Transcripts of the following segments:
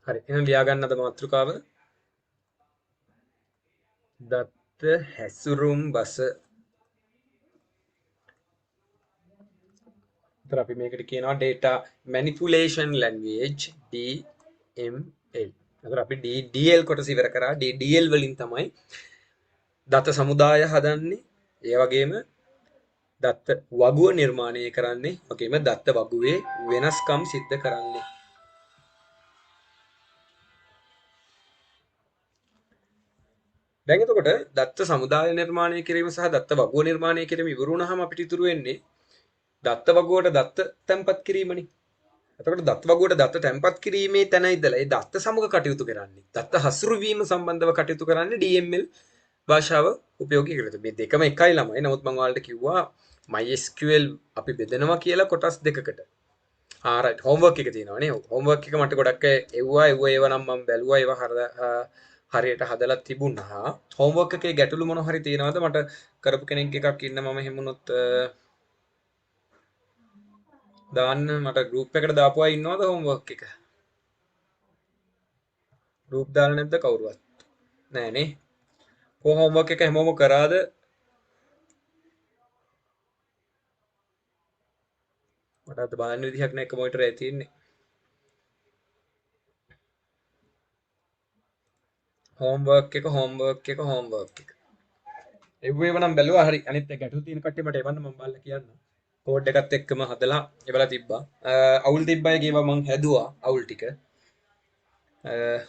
හරි. එහෙනම් ලියා ගන්නද මාතෘකාව? දත්ත හැසුරුම් බස. ඒතර අපි මේකට කියනවා data manipulation language DML. ඒතර අපි DL කොටස ඉවර කරා. DL වලින් තමයි දත්ත සමුදාය හදන්නේ. ඒ වගේම දත්ත වගුව නිර්මාණය කරන්නේ. වගේම දත්ත වගුවේ වෙනස්කම් සිද්ධ කරන්නේ. දැන් එතකොට දත්ත සමුදාය නිර්මාණය කිරීම සහ දත්ත වගුව නිර්මාණය කිරීම ඉවර වුණාම අපිට ඉතුරු වෙන්නේ දත්ත වගුවට දත්ත තැන්පත් කිරීමනේ. එතකොට දත්ත වගුවට දත්ත තැන්පත් කිරීමේ තැන ඉඳලා ඒ දත්ත සමග කටයුතු කරන්නේ. දත්ත හසුරු වීම සම්බන්ධව කටයුතු කරන්නේ DML භාෂාව උපයෝගී කරලා. මේ දෙකම එකයි ළමයි. නමුත් මම ඔයාලට කිව්වා MySQL අපි බෙදනවා කියලා කොටස් දෙකකට. right homework එක තියෙනවා නේ. homework එක මට ගොඩක් ඒවා නම් මම බැලුවා ඒවා හරියට හදලා තිබුණා. homework එකේ ගැටලු මොන හරි තියෙනවද මට කරපු කෙනෙක් එකක් ඉන්න මම හැමුණොත් දාන්න මට group එකට දාපුවා ඉන්නවද homework එක? group දාලා නැද්ද කවුරුවත්? නෑ නේ. කොහොම homework එක හැමෝම කරාද? මට අද බලන්න විදිහක් නෑ එක මොනිටර් එකේ තියෙන්නේ. homework එක එව්වේව නම් බැලුවා හරි අනිත් ගැටලු තියෙන කට්ටිය මට එවන්න මම බලලා කියන්න කෝඩ් එකත් එක්කම හදලා එවලා තිබ්බා අවුල් තිබ්බයි කියවා මං හැදුවා අවුල් ටික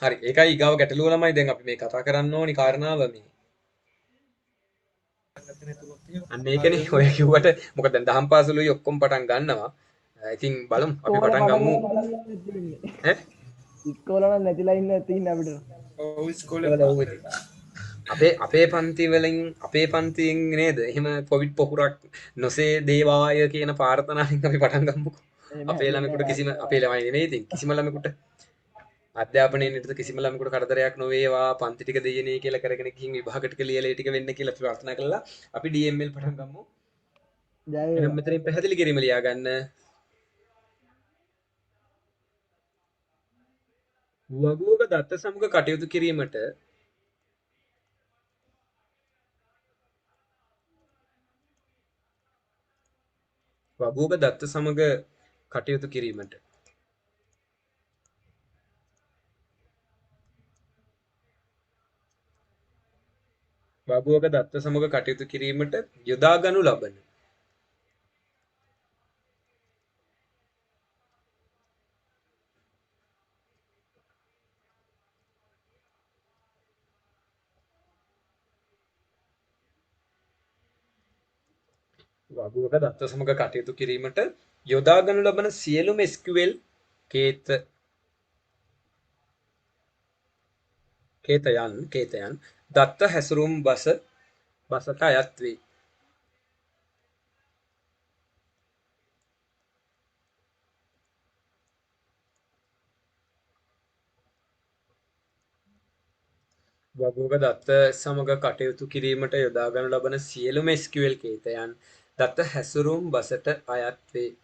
හරි ඒකයි ඊගාව ගැටලුව ළමයි දැන් අපි මේ කතා කරන්න ඕනි කාරණාව මේ අන්න ඒකනේ ඔය කිව්වට මොකද දැන් දහම් පාසලුයි ඔක්කොම පටන් ගන්නවා ඉතින් බලමු අපි පටන් ගමු ඈ ඉස්කෝලේ නම් නැතිලා ඉන්න තියෙන අපිට. ඔව් ඉස්කෝලේ වල ඔව් ඉතින් අපේ පන්ති වලින් අපේ පන්තියෙන් නේද එහෙම කොවිඩ් පොකුරක් නොසේ දේවාය කියන ප්‍රාර්ථනාවෙන් අපි පටන් ගමුකෝ අපේ ළමෙකුට කිසිම අපේ ළමයි නෙමෙයි ඉතින් කිසිම ළමෙකුට අධ්‍යාපනයේ නිරත කිසිම ළමෙකුට කරදරයක් නොවේවා පන්ති ටික දෙයනේ කියලා කරගෙන ගිහින් විභාග ටික ලියලා ඒ ටික වෙන්න කියලා අපි ප්‍රාර්ථනා කළා අපි DML පටන් ගමු එහෙනම් මෙතනින් පැහැදිලි කිරීම ලියා ගන්න වගුවක දත්ත සමග කටයුතු කිරීමට වගුවක දත්ත සමග කටයුතු කිරීමට වගුවක දත්ත සමග කටයුතු කිරීමට යොදා ගනු ලබන වගුවක දත්ත සමග කටයුතු කිරීමට යොදා ගනු ලබන සියලුම SQL කේතයන් දත්ත හැසුරුම් බසට අයත් වේ. වගුවක දත්ත සමග කටයුතු කිරීමට යොදා ගනු ලබන සියලුම SQL කේතයන් දත්ත හැසුරුම් බසට අයත් වේ.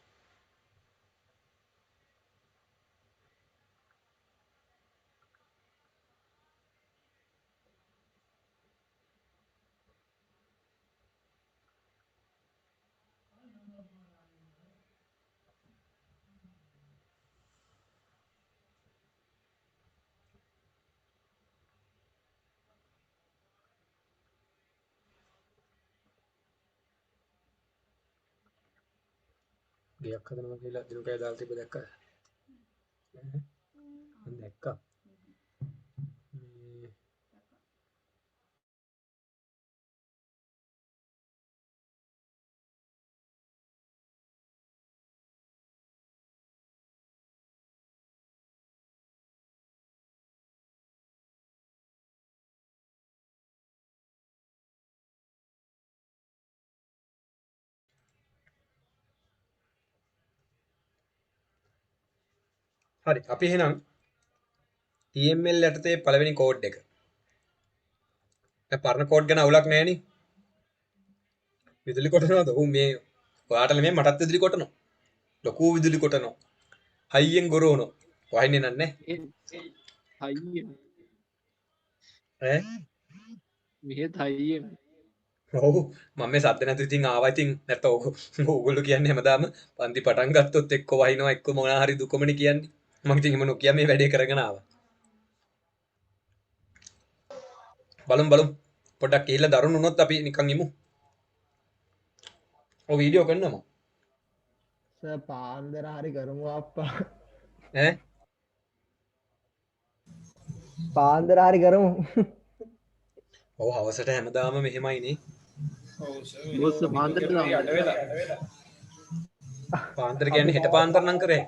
ගයක් හදනවා කියලා දිනුකය දාලා තිබ්බ දැක්කද? මම දැක්කා. හරි අපි එහෙනම් TML යටතේ පළවෙනි කෝඩ් එක. දැන් පරණ කෝඩ් ගැන අවුලක් නැහැ නේ. විදුලි කොටනවාද? ඔව් මේ ඔයාට නෙමෙයි මටත් විදුලි කොටනවා. ලොකු විදුලි කොටනවා. හයියෙන් ගොරවනවා. වහින්නේ නැහැ. හයියෙන් ඈ මෙහෙත් හයියෙන් ඔව් මම මේ සද්ද නැතුව ඉතින් ආවා ඉතින් නැත්නම් ඕගොල්ලෝ කියන්නේ හැමදාම පන්ති පටන් ගත්තොත් එක්ක වහිනවා එක්ක මොනවා හරි දුකමනේ කියන්නේ මම ඉතින් එහෙම නොකිය මේ වැඩේ කරගෙන ආවා බලමු පොඩ්ඩක් ගිහිල්ලා දරුණු වුණොත් අපි නිකන් ඉමු ඔය වීඩියෝ කරනවා පාන්දර හරි කරමු අප්පා ඈ පාන්දර හරි කරමු ඔව් හවසට හැමදාම මෙහෙමයිනේ බොස්ස පාන්දරට පාන්දර කියන්නේ හෙට පාන්දර නම් කරේ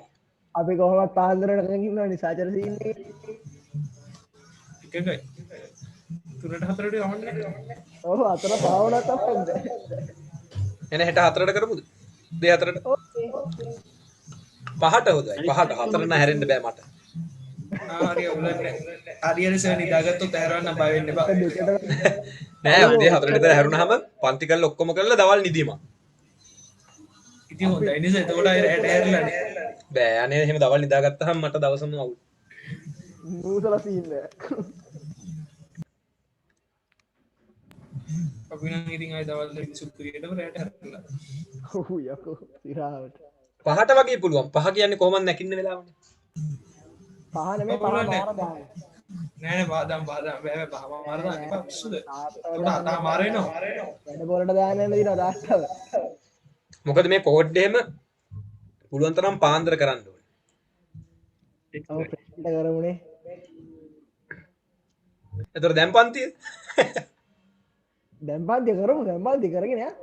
අපි කොහොමත් පාන්දරට ඉන්නවා නිසාචර සීන්නේ එකයි තුනට හතරට යවන්න ඔහු අතර භාවනා තප්පද එන හෙට 4ට කරමුද? දෙය 4ට. 5ට හොඳයි. 5ට 4 නම් හැරෙන්න බෑ මට. හරි උලන්නේ හරියට සර් නිදාගත්තොත් ඇරවන්න බය වෙන්න එපා නෑ උදේ 4ට විතර හැරුණාම පන්ති කරලා ඔක්කොම කරලා දවල් නිදිමා. ඉතින් හොඳයි නේද එතකොට අය රැට ඇරලානේ බෑ අනේ එහෙම දවල් නිදාගත්තාම මට දවසම අවුල්. නූසල සීන්න අපි නම් ඉතින් අය දවල් දෙක සුප්පිරියටම රැට ඇරලා ඔහු යකෝ සිරාවට 5ට වගේ පුළුවන්. 5 කියන්නේ කොහොමද නැකින්න වෙලාවනේ. පහන මේ පහ මාර දාන නෑ බාදම් බෑ බහම මාරලා එපා පිස්සුද තාතා මාරේනෝ වැඩ පොලට දාන්න දින දාස්තව මොකද මේ කෝඩ් එහෙම පුළුවන් තරම් පාන්දර කරන්න ඕනේ. ඔව් ප්‍රශ්න කරමුනේ ඒතර දැන් පන්තිය දැන් පාන්ති කරමු දැන් පාන්ති කරගෙන යා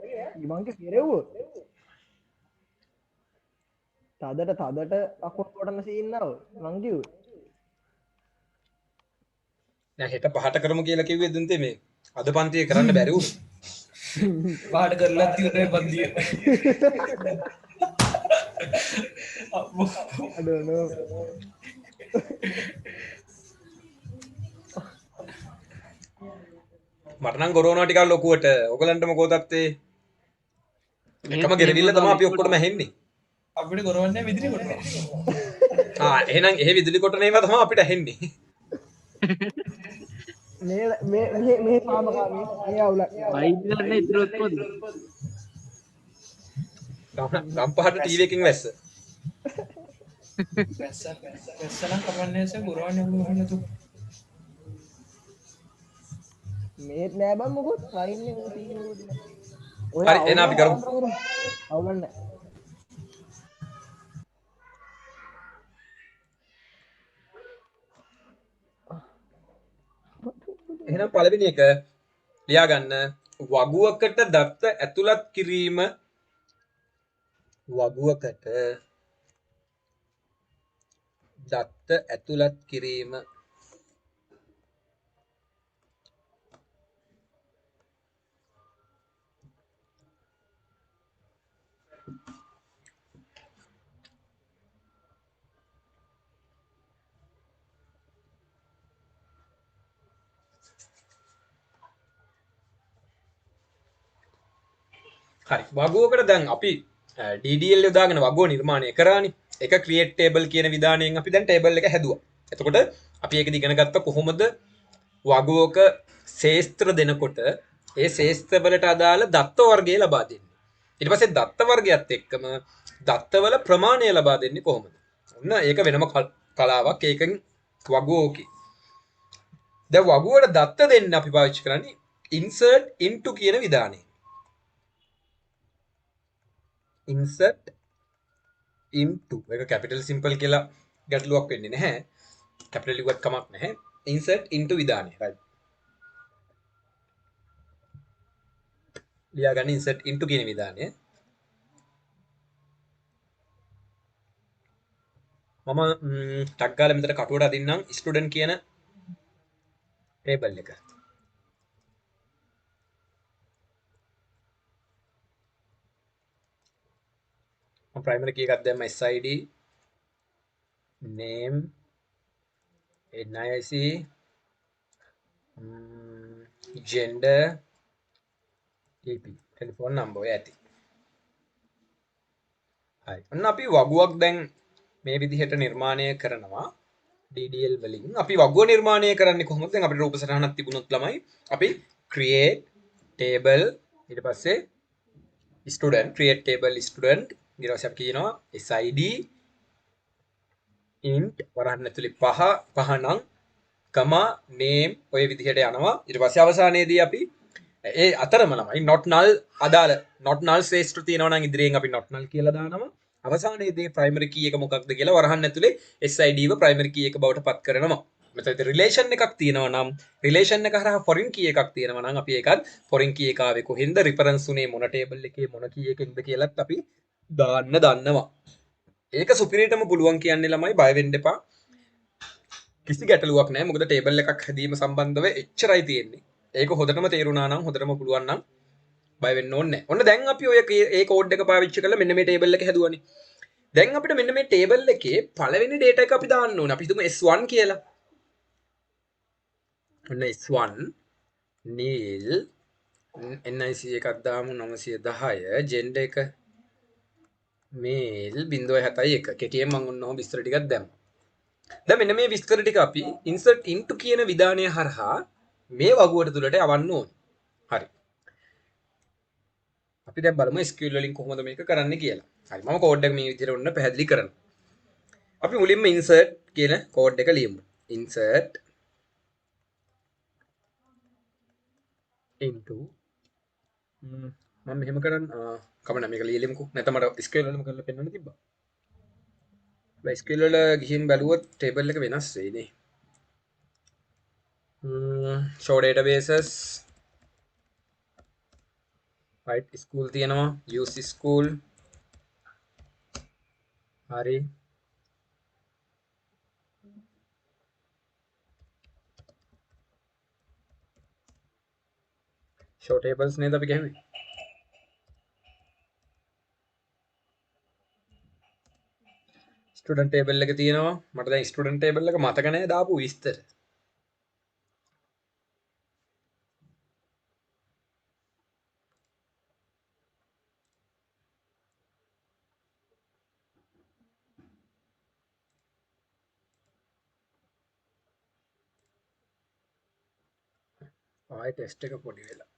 ඉමංක කෙරෙව්වෝ තදට අකුරු කොටන සීන්නව මං කිව්වේ දැන් හෙට 5ට කරමු කියලා කිව්වේ දුන්තේ මේ අද පන්තියේ කරන්න බැරි වුණා. පාඩ කරලා ඉවරයි පන්තිය අම්මෝ අඩනෝ මට නම් කොරෝනා ටිකක් ලොකුවට. ඔයගලන්ට මොකෝ තත්ත්වේ? එකම ගෙරවිල්ල තමයි අපි ඔක්කොටම ඇහෙන්නේ. අපිට කරවන්නේ විදිරි කොටනවා එහෙනම් එහෙ විදුලි කොටන ඒවා තමයි අපිට ඇහෙන්නේ. මේ පාමකාමී මේ අවුල වයිදන්න ඉතරොත්කොද ගම්පහට ටීවී එකකින් වැස්ස. වැස්සනම් කමන්නේ සර් කරවන්නේ මොකද නතු මේත් නෑ බං මොකොත් වයින්නේ හරි එහෙනම් අපි කරමු. අවුලන්න එහෙනම් පළවෙනි එක ලියා ගන්න වගුවකට දත්ත ඇතුළත් කිරීම වගුවකට දත්ත ඇතුළත් කිරීම හරි වගුවකට දැන් අපි DDL යොදාගෙන වගුව නිර්මාණය කරානේ. එක create table කියන විධානයෙන් අපි දැන් table එක හැදුවා. එතකොට අපි ඒක ඉගෙන ගත්ත කොහොමද වගුවක ශේෂ්ත්‍ර දෙනකොට ඒ ශේෂ්ත්‍ර වලට අදාළ දත්ත වර්ගය ලබා දෙන්නේ. ඊට පස්සේ දත්ත වර්ගයත් එක්කම දත්තවල ප්‍රමාණය ලබා දෙන්නේ කොහොමද? ඔන්න ඒක වෙනම කලාවක්. ඒකෙන් වගුවෝකේ. දැන් වගුවට දත්ත දෙන්න අපි පාවිච්චි කරන්නේ insert into කියන විධානය. insert into එක capital simple කියලා ගැටලුවක් වෙන්නේ නැහැ. capital එකක් කමක් නැහැ. insert into විධානය. right. ලියා ගන්න insert into කියන විධානය. මම ටක් ගාලා මෙතන කටුවට අදින්නම් student කියන table එක. primary key එකක් දැම්ම SID name NIC gender TP telephone number ඔය ඇති. හරි. ඔන්න අපි වගුවක් දැන් මේ විදිහට නිර්මාණය කරනවා. DDL වලින් අපි වගුව නිර්මාණය කරන්නේ කොහොමද? දැන් අපිට රූප සටහනක් තිබුණොත් ළමයි අපි create table ඊට පස්සේ student create table student ඊට පස්සේ අපි කියනවා SID int වරහන් ඇතුලේ පහ නම් comma name ඔය විදිහට යනවා. ඊට පස්සේ අවසානයේදී අපි ඒ අතරම ළමයි not null අදාළ not null ශ්‍රේෂ්ඨ තියෙනවා නම් ඉදිරියෙන් අපි not null කියලා දානවා. අවසානයේදී primary key එක මොකක්ද කියලා වරහන් ඇතුලේ SID ව primary key එක බවට පත් කරනවා. මෙතන relation එකක් තියෙනවා නම් relation එක හරහා foreign key එකක් තියෙනවා නම් අපි ඒකත් foreign key එක ආවේ කොහෙන්ද reference උනේ මොන table එකේ මොන key එකෙන්ද කියලාත් අපි දාන්න දන්නවා. ඒක සුපිරියටම පුළුවන් කියන්නේ ළමයි බය වෙන්න එපා. කිසි ගැටලුවක් නැහැ. මොකද table එකක් හැදීම සම්බන්ධව එච්චරයි තියෙන්නේ. ඒක හොඳටම තේරුණා නම් හොඳටම පුළුවන් නම් බය වෙන්න ඕනේ නැහැ. ඔන්න දැන් අපි ඔය ඒ කෝඩ් එක පාවිච්චි කරලා මෙන්න මේ table එක හැදුවානේ. දැන් අපිට මෙන්න මේ table එකේ පළවෙනි data එක අපි දාන්න ඕනේ. අපි හිතමු S1 කියලා. ඔන්න S1 nil NIC එකක් දාමු 910 gender එක male 0.71 කෙටියෙන් මම ඔන්න ඔහොම විස්තර ටිකක් දැම්මා. දැන් මෙන්න මේ විස්තර ටික අපි insert into කියන විධානය හරහා මේ වගුවට තුලට යවන්න ඕනේ. හරි. අපි දැන් බලමු SQL වලින් කොහොමද මේක කරන්නේ කියලා. හරි. මම කෝඩ් එක මේ විදිහට ඔන්න පැහැදිලි කරනවා. අපි මුලින්ම insert කියන කෝඩ් එක ලියමු. insert into මම මෙහෙම කරන්න කමන්න මේක ලියලිමුකෝ. නැත්නම් මට SQL වලම කරලා පෙන්වන්න තිබ්බා. SQL වල ගිහින් බැලුවොත් table එක වෙනස් වෙයි නේ. show databases right school තියෙනවා use school හරි show tables නේද අපි ගහන්නේ student table එක තියෙනවා මට දැන් student table එක මතක නැහැ දාපු විස්තර ආයෙ ටෙස්ට් එක පොඩි වෙලා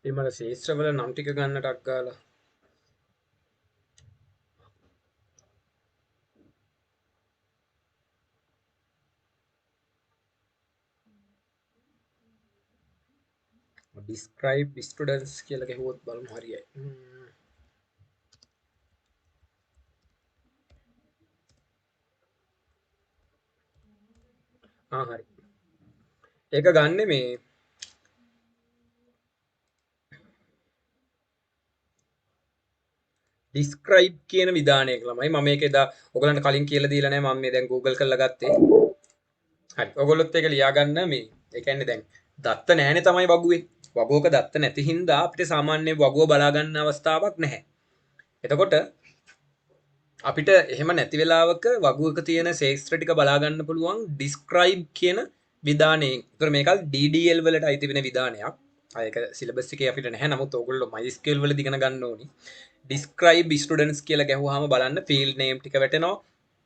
මට ශේෂ්ත්‍රවල නම් ටික ගන්නටක් ගාලා describe students කියලා ගහුවොත් බලමු හරියයි හරි ඒක ගන්න මේ describe කියන විධානයක ළමයි මම මේක එදා ඔයගලන්ට කලින් කියලා දීලා නැහැ මම මේ දැන් Google කරලා ගත්තේ හරි ඔයගොල්ලොත් ඒක ලියා ගන්න මේ ඒ කියන්නේ දැන් දත්ත නැහැනේ තමයි වගුවේ වගුවක දත්ත නැති හින්දා අපිට සාමාන්‍ය වගුව බලා ගන්න අවස්ථාවක් නැහැ එතකොට අපිට එහෙම නැති වෙලාවක වගුවක තියෙන ශේෂ්ත්‍ර ටික බලා ගන්න පුළුවන් describe කියන විධානයෙන් ඒතර මේක DDL වලට අයිති වෙන විධානයක් ඒක සිලබස් එකේ අපිට නැහැ නමුත් ඕගොල්ලෝ MySQL වලදී ඉගෙන ගන්න ඕනි describe students කියලා ගැහුවාම බලන්න field name ටික වැටෙනවා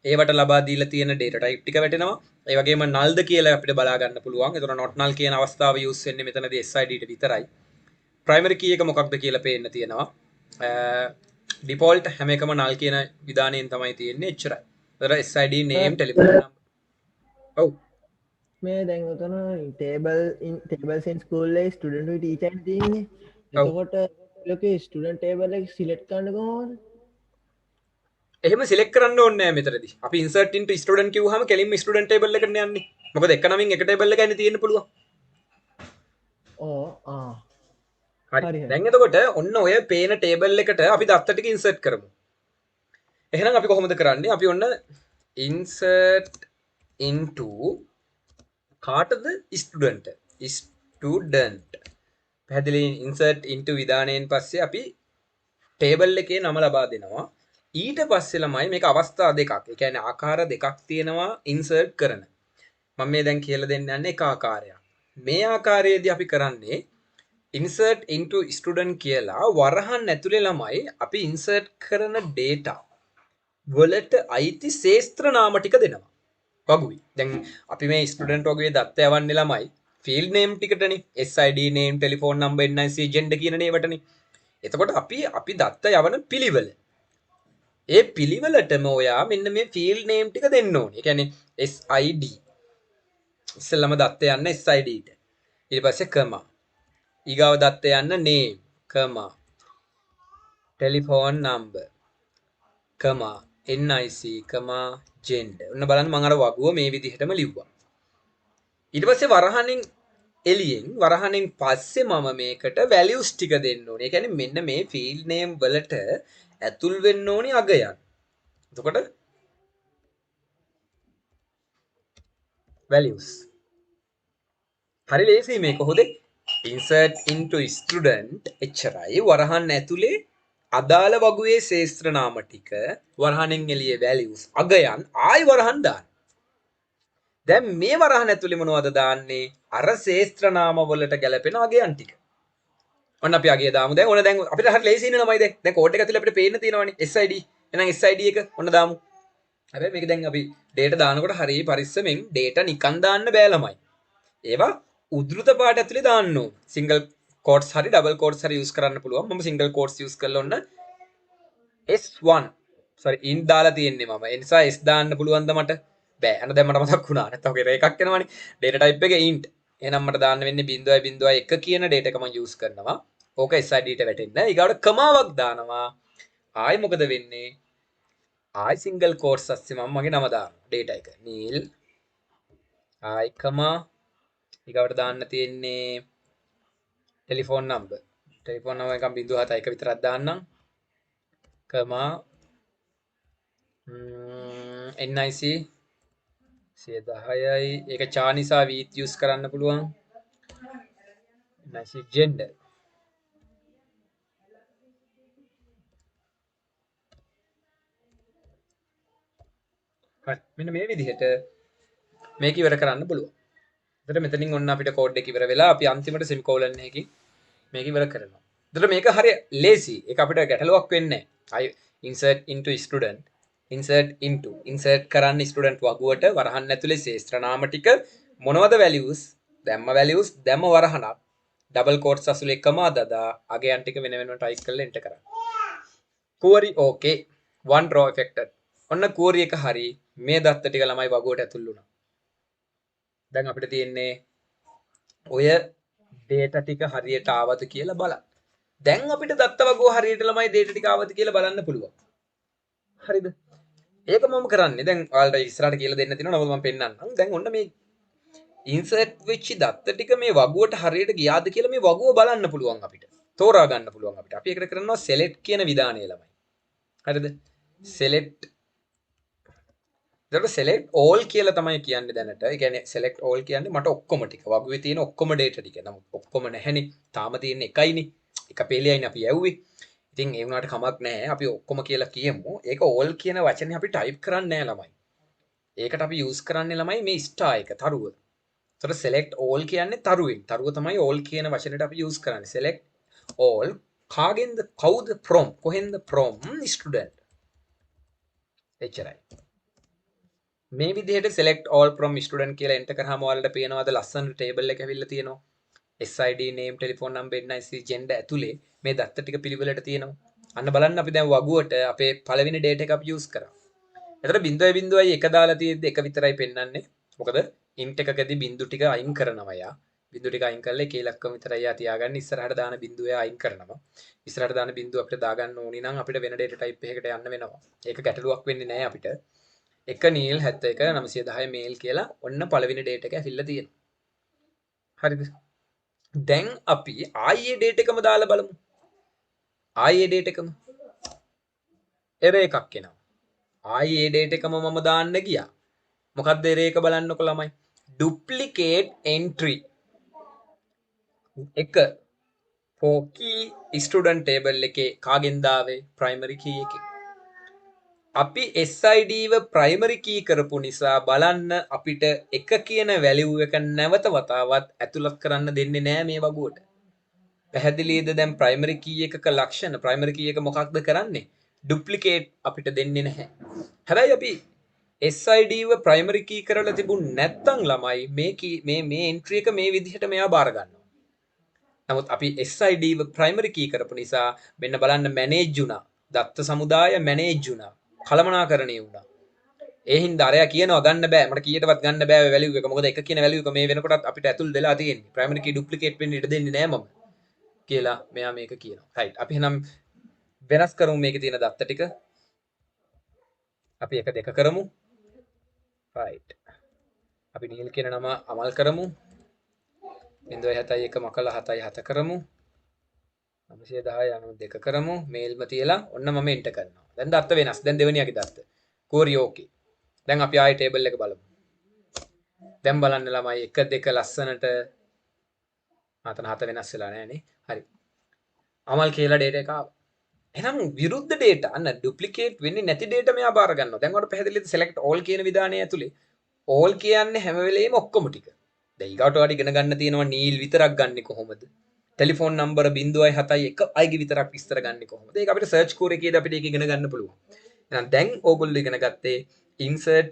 ඒවට ලබා දීලා තියෙන data type ටික වැටෙනවා ඒ වගේම null ද කියලා අපිට බලා ගන්න පුළුවන් ඒතර not null කියන අවස්ථාව use වෙන්නේ මෙතනදී SID ට විතරයි primary key එක මොකක්ද කියලා පේන්න තියෙනවා default හැම එකම null කියන විධානයෙන් තමයි තියෙන්නේ එච්චරයි ඒතර SID name telephone number ඔව් මේ දැන් උතන tables in school එකේ student with teacher තියෙන්නේ එතකොට ලෝකේ student table එක select කරන්න කොහොමද එහෙම select කරන්න ඕනේ නැහැ මෙතනදී අපි insert into student කිව්වහම කෙලින්ම student table එකට යන්නේ මොකද එක නමින් එක table එකයි තියෙන්න පුළුවන් හරි දැන් එතකොට ඔන්න ඔය පේන table එකට අපි දත්ත ටික insert කරමු එහෙනම් අපි කොහොමද කරන්නේ අපි ඔන්න insert into කාටද student පැහැදිලි insert into විධානයෙන් පස්සේ අපි table එකේ නම ලබා දෙනවා ඊට පස්සේ ළමයි මේක අවස්ථා දෙකක්. ඒ කියන්නේ ආකාර දෙකක් තියෙනවා ඉන්සර්ට් කරන. මම මේ දැන් කියලා දෙන්න යන්නේ එක ආකාරයක්. මේ ආකාරයේදී අපි කරන්නේ insert into student කියලා වරහන් ඇතුලේ ළමයි අපි insert කරන data වලට අයිති ශේත්‍ර නාම ටික දෙනවා. වගුයි. දැන් අපි මේ ස්ටුඩන්ට් වගේ දත්ත යවන්නේ ළමයි ෆීල්ඩ් නේම් ටිකටනේ. SID name, telephone number, NIC, gender කියන නේවටනේ. එතකොට අපි දත්ත යවන පිළිවෙල. ඒ පිළිවෙලටම ඔයා මෙන්න මේ ෆීල්ඩ් නේම් ටික දෙන්න ඕනේ. ඒ කියන්නේ SID. ඉස්සෙල්ලම දත්ත යන්න SID ට. ඊට පස්සේ කමා. ඊගාව දත්ත යන්න name, කමා. telephone number, කමා. NIC, කමා. gender. ඔන්න බලන්න මම අර වගුව මේ විදිහටම ලිව්වා. ඊට පස්සේ වරහනින් එළියෙන් වරහනින් පස්සේ මම මේකට values ටික දෙන්න ඕනේ. ඒ කියන්නේ මෙන්න මේ field name වලට ඇතුල් වෙන්න ඕනේ අගයන්. එතකොට values. හරි ලේසියි මේක. කොහොද insert into student එච්චරයි. වරහන් ඇතුලේ අදාළ වගුවේ ශේත්‍ර නාම ටික වරහනින් එළියේ values අගයන් ආයි වරහන් දාන්න. දැන් මේ වරහන් ඇතුලේ මොනවද දාන්නේ? අර ශේත්‍ර නාම වලට ගැලපෙන අගයන් ටික. ඔන්න අපි අගය දාමු. දැන් ඔන්න දැන් අපිට හරි ලේසි නේ ළමයි දැන්. දැන් කෝඩ් එක ඇතුලේ අපිට පේන්න තියෙනවානේ SID. එහෙනම් SID එක ඔන්න දාමු. හැබැයි මේක දැන් අපි data දානකොට හරිය පරිස්සමෙන් data නිකන් දාන්න බෑ ළමයි. ඒවා උද්ෘත පාඩ ඇතුලේ දාන්න ඕන. single quotes හරි double quotes හරි use කරන්න පුළුවන්. මම single quotes use කරලා ඔන්න S1 sorry int දාලා තියෙන්නේ මම. ඒ නිසා S දාන්න පුළුවන්ද මට? බෑ. අන්න දැන් මට මතක් වුණා. නැත්නම් ඔක එකක් එනවනේ. data type එක int. එහෙනම් මට දාන්න වෙන්නේ 0.01 කියන data එක මම use කරනවා. ඕක SID ට වැටෙන්න. ඊගාවට කමාවක් දානවා. ආයි මොකද වෙන්නේ? ආයි single quotes අස්සේ මම මගේ නම දානවා. data එක. නීල් ආයි කමා ඊගාවට දාන්න තියෙන්නේ telephone number. telephone number එකම 0.71 විතරක් දාන්නම්. කමා NIC 10යි. ඒක චා නිසා වීත් යූස් කරන්න පුළුවන්. NIC gender. හරි. මෙන්න මේ විදිහට මේක ඉවර කරන්න පුළුවන්. එතකොට මෙතනින් ඔන්න අපිට කෝඩ් එක ඉවර වෙලා අපි අන්තිමට semicolon එකකින් මේක ඉවර කරනවා. එතකොට මේක හරිය ලේසි. ඒක අපිට ගැටලුවක් වෙන්නේ නැහැ. insert into student insert කරන්න student වගුවට වරහන් ඇතුලේ ශේත්‍ර නාම ටික මොනවද values දැම්ම වරහනක් double quotes අසුලේ කමා දදා අගයන් ටික වෙන වෙනම ටයිප් කරලා enter කරන්න. query okay one row affected. ඔන්න query එක හරි මේ දත්ත ටික ළමයි වගුවට ඇතුල් වුණා. දැන් අපිට තියෙන්නේ ඔය data ටික හරියට ආවද කියලා බලන්න. දැන් අපිට දත්ත වගුව හරියට ළමයි data ටික ආවද කියලා බලන්න පුළුවන්. හරිද? ඒක මම කරන්නේ දැන් ඔයාලට ඉස්සරහට කියලා දෙන්න තියෙනවා. නමුත් මම පෙන්නන්නම්. දැන් ඔන්න මේ insert වෙච්ච දත්ත ටික මේ වගුවට හරියට ගියාද කියලා මේ වගුව බලන්න පුළුවන් අපිට. තෝරා ගන්න පුළුවන් අපිට. අපි ඒකට කරනවා select කියන විධානය ළමයි. හරිද? select එතකොට select all කියලා තමයි කියන්නේ දැනට. ඒ කියන්නේ select all කියන්නේ මට ඔක්කොම ටික වගුවේ තියෙන ඔක්කොම data ටික. නමුත් ඔක්කොම නැහැනේ. තාම තියෙන්නේ එකයිනේ. එක පෙළියයිනේ අපි යවුවේ. ඉතින් ඒ වුණාට කමක් නැහැ. අපි ඔක්කොම කියලා කියමු. ඒක all කියන වචනේ අපි type කරන්නේ නැහැ ළමයි. ඒකට අපි use කරන්නේ ළමයි මේ star එක තරුව. එතකොට select all කියන්නේ තරුවෙන්. තරුව තමයි all කියන වචනෙට අපි use කරන්නේ. select all කාගෙන්ද කවුද from කොහෙන්ද from student. එච්චරයි. මේ විදිහට select all from student කියලා enter කරාම ඔයාලට පේනවාද ලස්සන table එක ඇවිල්ලා තියෙනවා. SID name, telephone number, NIC, gender ඇතුලේ මේ දත්ත ටික පිළිවෙලට තියෙනවා. අන්න බලන්න අපි දැන් වගුවට අපේ පළවෙනි data එක අපි use කරා. එතකොට 0.01 දාලා තියෙද්දි එක විතරයි පෙන්වන්නේ. මොකද int එකකදී බිංදු ටික අයින් කරනවා යා. බිංදු ටික අයින් කරලා එකේ ඉලක්කම විතරයි යා තියාගන්න. ඉස්සරහට දාන බිංදුව යා අයින් කරනවා. ඉස්සරහට දාන බිංදුව අපිට දාගන්න ඕනි නම් අපිට වෙන data type එකකට යන්න වෙනවා. ඒක ගැටලුවක් වෙන්නේ නැහැ අපිට. එක නීල් 71 910 මේල් කියලා ඔන්න පළවෙනි data එක ඇවිල්ලා තියෙනවා. හරිද? දැන් අපි ආයේ data එකම දාලා බලමු. ආයේ data එකම error එකක් එනවා. ආයේ data එකම මම දාන්න ගියා. මොකක්ද error එක බලන්නකො ළමයි. duplicate entry එක for key student table එකේ කාගෙන්ද ආවේ primary key එකේ. අපි SID ව ප්‍රයිමරි කී කරපු නිසා බලන්න අපිට එක කියන වැලියු එක නැවත වතාවක් ඇතුළත් කරන්න දෙන්නේ නෑ මේ වගුවට. පැහැදිලිද? දැන් ප්‍රයිමරි කී එකක ලක්ෂණ ප්‍රයිමරි කී එක මොකක්ද කරන්නේ? ඩුප්ලිකේට් අපිට දෙන්නේ නැහැ. හැබැයි අපි SID ව ප්‍රයිමරි කී කරලා තිබුණ නැත්නම් ළමයි මේ එන්ට්‍රි එක මේ විදිහට මෙයා බාර ගන්නවා. නමුත් අපි SID ව ප්‍රයිමරි කී කරපු නිසා මෙන්න බලන්න මැනේජ් වුණා. දත්ත සමුදාය මැනේජ් වුණා. කළමනාකරණය වුණා. ඒ හින්දා අරයා කියනවා ගන්න බෑ මට කීයටවත් ගන්න බෑ වැලියු එක. මොකද එක කියන වැලියු එක මේ වෙනකොටත් අපිට ඇතුල් වෙලා තියෙන්නේ. ප්‍රයිමරි කී ඩුප්ලිකේට් වෙන්න ඉඩ දෙන්නේ නෑ මම කියලා මෙයා මේක කියනවා. රයිට්. අපි එහෙනම් වෙනස් කරමු මේකේ තියෙන දත්ත ටික. අපි 1 2 කරමු. රයිට්. අපි නිල් කියන නම අමල් කරමු. 0.71 මකලා 7.7 කරමු. 910 අනුව 2 කරමු. මේල්ම තියලා ඔන්න මම එන්ටර් කරනවා. දැන් දත්ත වෙනස්. දැන් දෙවෙනියගේ දත්ත. කෝරි ඕකේ. දැන් අපි ආයේ ටේබල් එක බලමු. දැන් බලන්න ළමයි 1 2 ලස්සනට ආතන 7 වෙනස් වෙලා නැහැ නේ. හරි. අමල් කියලා ඩේටා එක ආවා. එහෙනම් විරුද්ධ ඩේටා අන්න ඩුප්ලිකේට් වෙන්නේ නැති ඩේටා මෙයා බාර ගන්නවා. දැන් ඔයාලට පැහැදිලිද select all කියන විධානය ඇතුලේ all කියන්නේ හැම වෙලේම ඔක්කොම ටික. දැන් ඊගාට ඔයාලට ඉගෙන ගන්න තියෙනවා නීල් විතරක් ගන්නෙ කොහොමද? ටෙලිෆෝන් නම්බර 0.71 අයගේ විතරක් විස්තර ගන්නෙ කොහොමද? ඒක අපිට සර්ච් කෝර් එකේදී අපිට ඒක ඉගෙන ගන්න පුළුවන්. එහෙනම් දැන් ඕගොල්ලෝ ඉගෙන ගත්තේ insert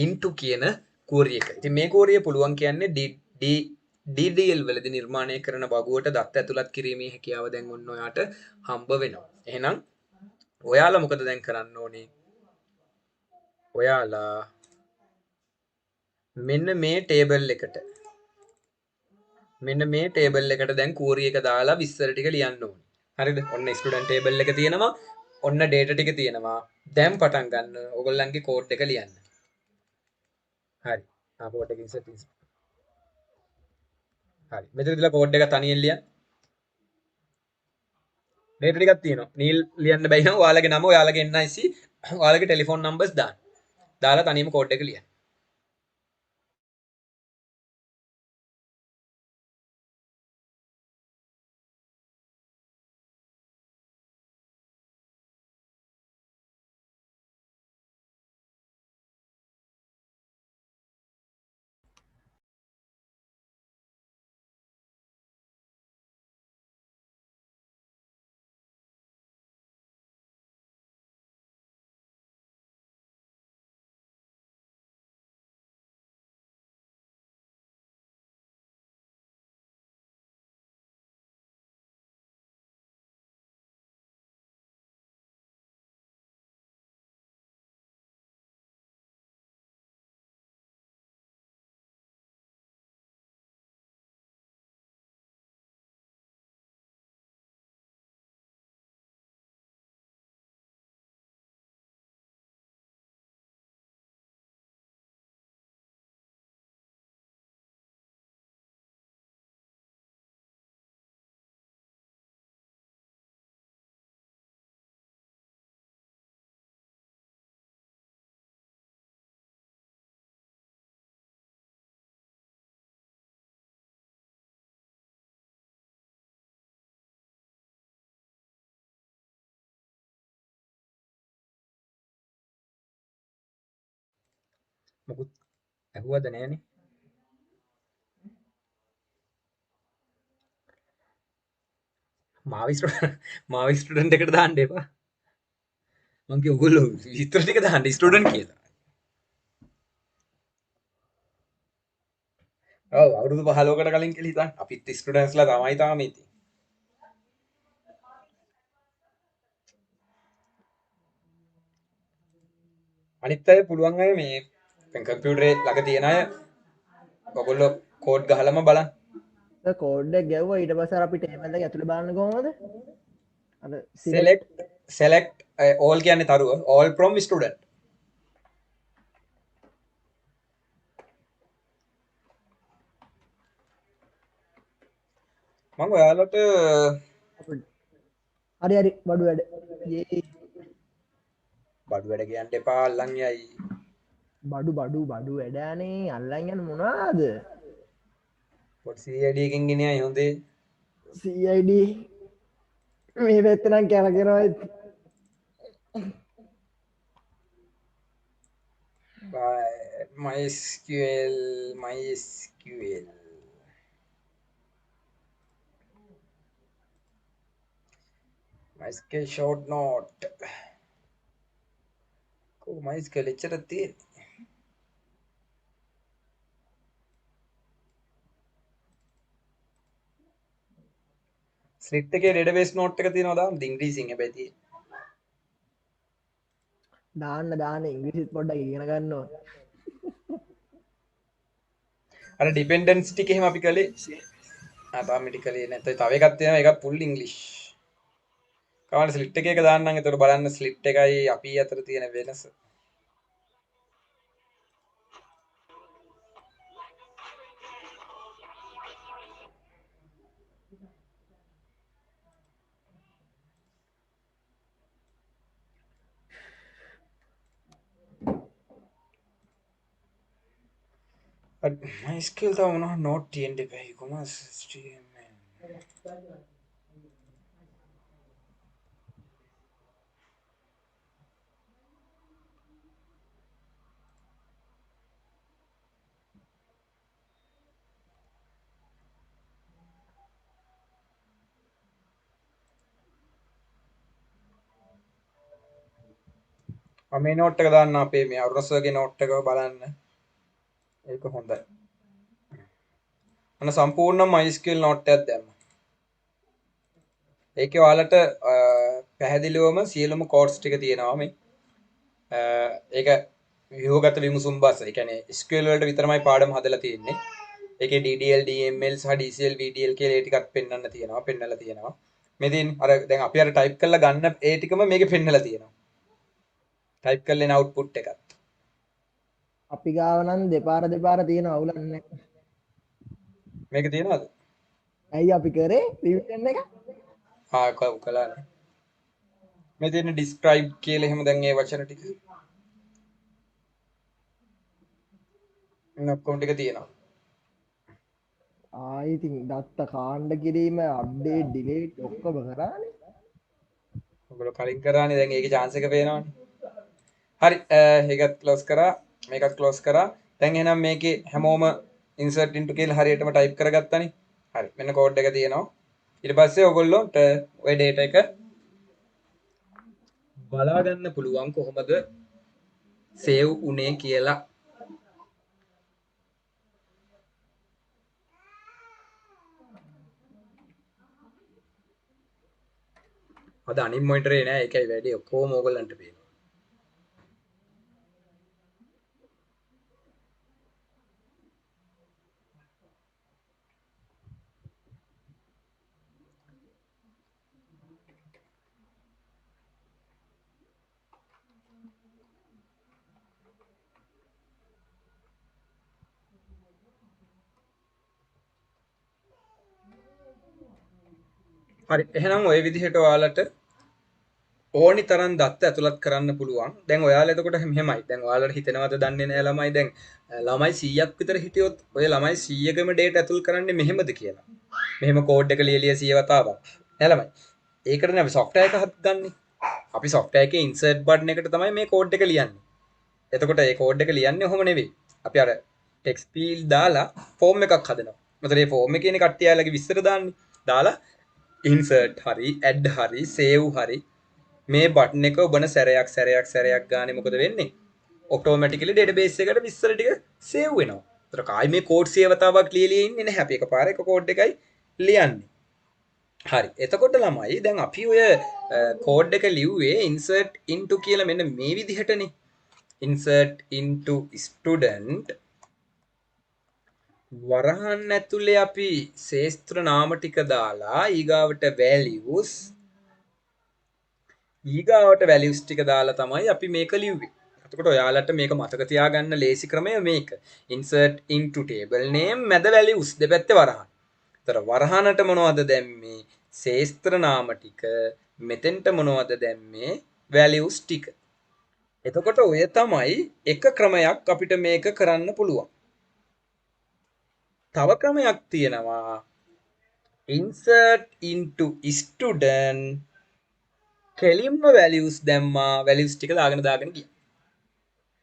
into කියන කෝරිය එක. ඉතින් මේ කෝරිය පුළුවන් කියන්නේ DDL වලදී නිර්මාණය කරන වගුවට දත්ත ඇතුළත් කිරීමේ හැකියාව දැන් ඔන්න ඔයාට හම්බ වෙනවා. එහෙනම් ඔයාලා මොකද දැන් කරන්න ඕනේ? ඔයාලා මෙන්න මේ ටේබල් එකට දැන් query එක දාලා විස්තර ටික ලියන්න ඕනේ. හරිද? ඔන්න ස්ටුඩන්ට් ටේබල් එක තියෙනවා. ඔන්න data ටික තියෙනවා. දැන් පටන් ගන්න ඔයගොල්ලන්ගේ කෝඩ් එක ලියන්න. හරි. කෝඩ් එක ඉන්සර්ට් හරි. මෙතනදලා කෝඩ් එක තනියෙන් ලියන්න. data ටිකක් තියෙනවා. නීල් ලියන්න බැයි නම් ඔයාලගේ නම, ඔයාලගේ NIC, ඔයාලගේ ටෙලිෆෝන් නම්බර්ස් දාන්න. දාලා තනියම කෝඩ් එක ලියන්න. මොකුත් ඇහුවද නෑනේ? මාව ස්ටුඩන්ට් එකට දාන්න එපා. මං කිය ඔයගොල්ලෝ විතර ටික දාන්න ස්ටුඩන්ට් කියලා. ඔව් අවුරුදු 15කට කලින් කියලා හිතන්න. අපිත් ස්ටුඩන්ට්ස්ලා තමයි තාම ඉතින්. අනිත් අය පුළුවන් අය මේ දැන් කම්පියුටරේ ළඟ තියෙන අය ඔයගොල්ලෝ කෝඩ් ගහලම බලන්න. කෝඩ් එක ගැව්වා ඊට පස්සේ අපි ටේබල් එක ඇතුලේ බලන්න කොහොමද? අර select all කියන්නේ තරුව all from student. මම ඔයාලට හරි හරි බඩු වැඩ. බඩු වැඩ කියන්න එපා අල්ලන් යයි. බඩු වැඩානේ අල්ලන් යන මොනවාද? පොඩි CID එකකින් ගෙනියයි හොඳේ. CID මේ පැත්ත නම් කැරකෙනවා. MySQL MySQL short note කො MySQL එච්චර තියෙන්නේ ස්ලිට් එකේ database note එක තියෙනවා දාන්න ඉංග්‍රීසියෙන් හැබැයි තියෙන්නේ දාන්න ඉංග්‍රීසිත් පොඩ්ඩක් ඉගෙන ගන්න ඕන. අර ඩිපෙන්ඩන්ස් ටික එහෙම අපි කළේ තාම ටික කළේ නැත්නම් තව එකක් තියෙනවා ඒක full english කවන්න ස්ලිට් එක දාන්නම් එතකොට බලන්න ස්ලිට් එකයි අපි අතර තියෙන වෙනස MySQL තව මොනවා නෝට් තියෙන්න එපා කොමස් HTML මේ නෝට් එක දාන්න අපේ මේ අරුණසර්ගේ නෝට් එක බලන්න ඒක හොඳයි අන්න සම්පූර්ණ MySQL නෝට් එකක් දැම්මා ඒකේ ඔයාලට පැහැදිලිවම සියලුම කෝඩ්ස් ටික තියෙනවා මේ ඒක ව්‍යුහගත විමසුම් බස් ඒ කියන්නේ SQL වලට විතරමයි පාඩම හදලා තියෙන්නේ ඒකේ DDL DML සහ DCL VDL කියලා ඒ ටිකක් පෙන්වලා තියෙනවා මේ තියෙන්නේ අර දැන් අපි අර ටයිප් කරලා ගන්න ඒ ටිකම මේකේ පෙන්වලා තියෙනවා ටයිප් කරලා එන අවුට්පුට් එකත් අපි ගාව නම් දෙපාර තියෙන අවුලක් නැහැ. මේක තියෙනවද ඇයි අපි කරේ රිවිෂන් එක? කලානේ මේ තියෙන describe කියලා එහෙම දැන් ඒ වචන ටික ඔක්කොම ටික තියෙනවා ඉතින් දත්ත කාණ්ඩ කිරීම අප්ඩේට් ඩිලීට් ඔක්කොම කරානේ. ඔයගොල්ලෝ කලින් කරානේ දැන් ඒකේ chance එක පේනවනේ හරි ඒකත් ක්ලෝස් කරා මේකත් ක්ලෝස් කරා දැන් එහෙනම් මේකේ හැමෝම insert into කියලා හරියටම type කරගත්තානේ හරි මෙන්න කෝඩ් එක තියෙනවා ඊට පස්සේ ඔයගොල්ලොන්ට ওই data එක බලා ගන්න පුළුවන් කොහොමද save උනේ කියලා අද අනිත් මොනිටරේ නෑ ඒකයි වැඩි ඔක්කොම ඕගොල්ලන්ට පේනවා හරි එහෙනම් ওই විදිහට ඔයාලට ඕනි තරම් දත්ත ඇතුළත් කරන්න පුළුවන් දැන් ඔයාලා එතකොට මෙහෙමයි දැන් ඔයාලට හිතෙනවද දන්නේ නැහැ ළමයි දැන් ළමයි 100ක් විතර හිටියොත් ඔය ළමයි 100කම data ඇතුල් කරන්නේ මෙහෙමද කියලා මෙහෙම කෝඩ් එක ලියලිය 100 වතාවක් නෑ ළමයි ඒකටනේ අපි software එකක් ගන්නෙ අපි software එකේ insert button එකට තමයි මේ කෝඩ් එක ලියන්නේ එතකොට මේ කෝඩ් එක ලියන්නේ ඔහොම නෙවෙයි අපි අර text field දාලා form එකක් හදනවා මොකද මේ form එකේනේ කට්ටිය යාලගේ විස්තර දාන්නේ දාලා insert හරි add හරි save හරි මේ බටන් එක ඔබන සැරයක් ගානේ මොකද වෙන්නේ ඔටෝමැටිකලි ඩේටාබේස් එකට විස්තර ටික සේව් වෙනවා. ඒතර කායි මේ කෝඩ් 100 වතාවක් ලියලා ඉන්නේ නැහැ. අපි එකපාර එක කෝඩ් එකයි ලියන්නේ. හරි. එතකොට ළමයි දැන් අපි ඔය කෝඩ් එක ලිව්වේ insert into කියලා මෙන්න මේ විදිහටනේ. insert into student වරහන් ඇතුලේ අපි ශේස්ත්‍ර නාම ටික දාලා ඊගාවට values ටික දාලා තමයි අපි මේක ලිව්වේ. එතකොට ඔයාලට මේක මතක තියාගන්න ලේසි ක්‍රමය මේක. insert into table name මැද values දෙපැත්තේ වරහන්. ඒතර වරහනට මොනවද දැම්මේ? ශේස්ත්‍ර නාම ටික. මෙතෙන්ට මොනවද දැම්මේ? values ටික. එතකොට ඔය තමයි එක ක්‍රමයක් අපිට මේක කරන්න පුළුවන්. තව ක්‍රමයක් තියෙනවා. insert into student කෙලින්ම values දැම්මා values ටික දාගෙන ගියා.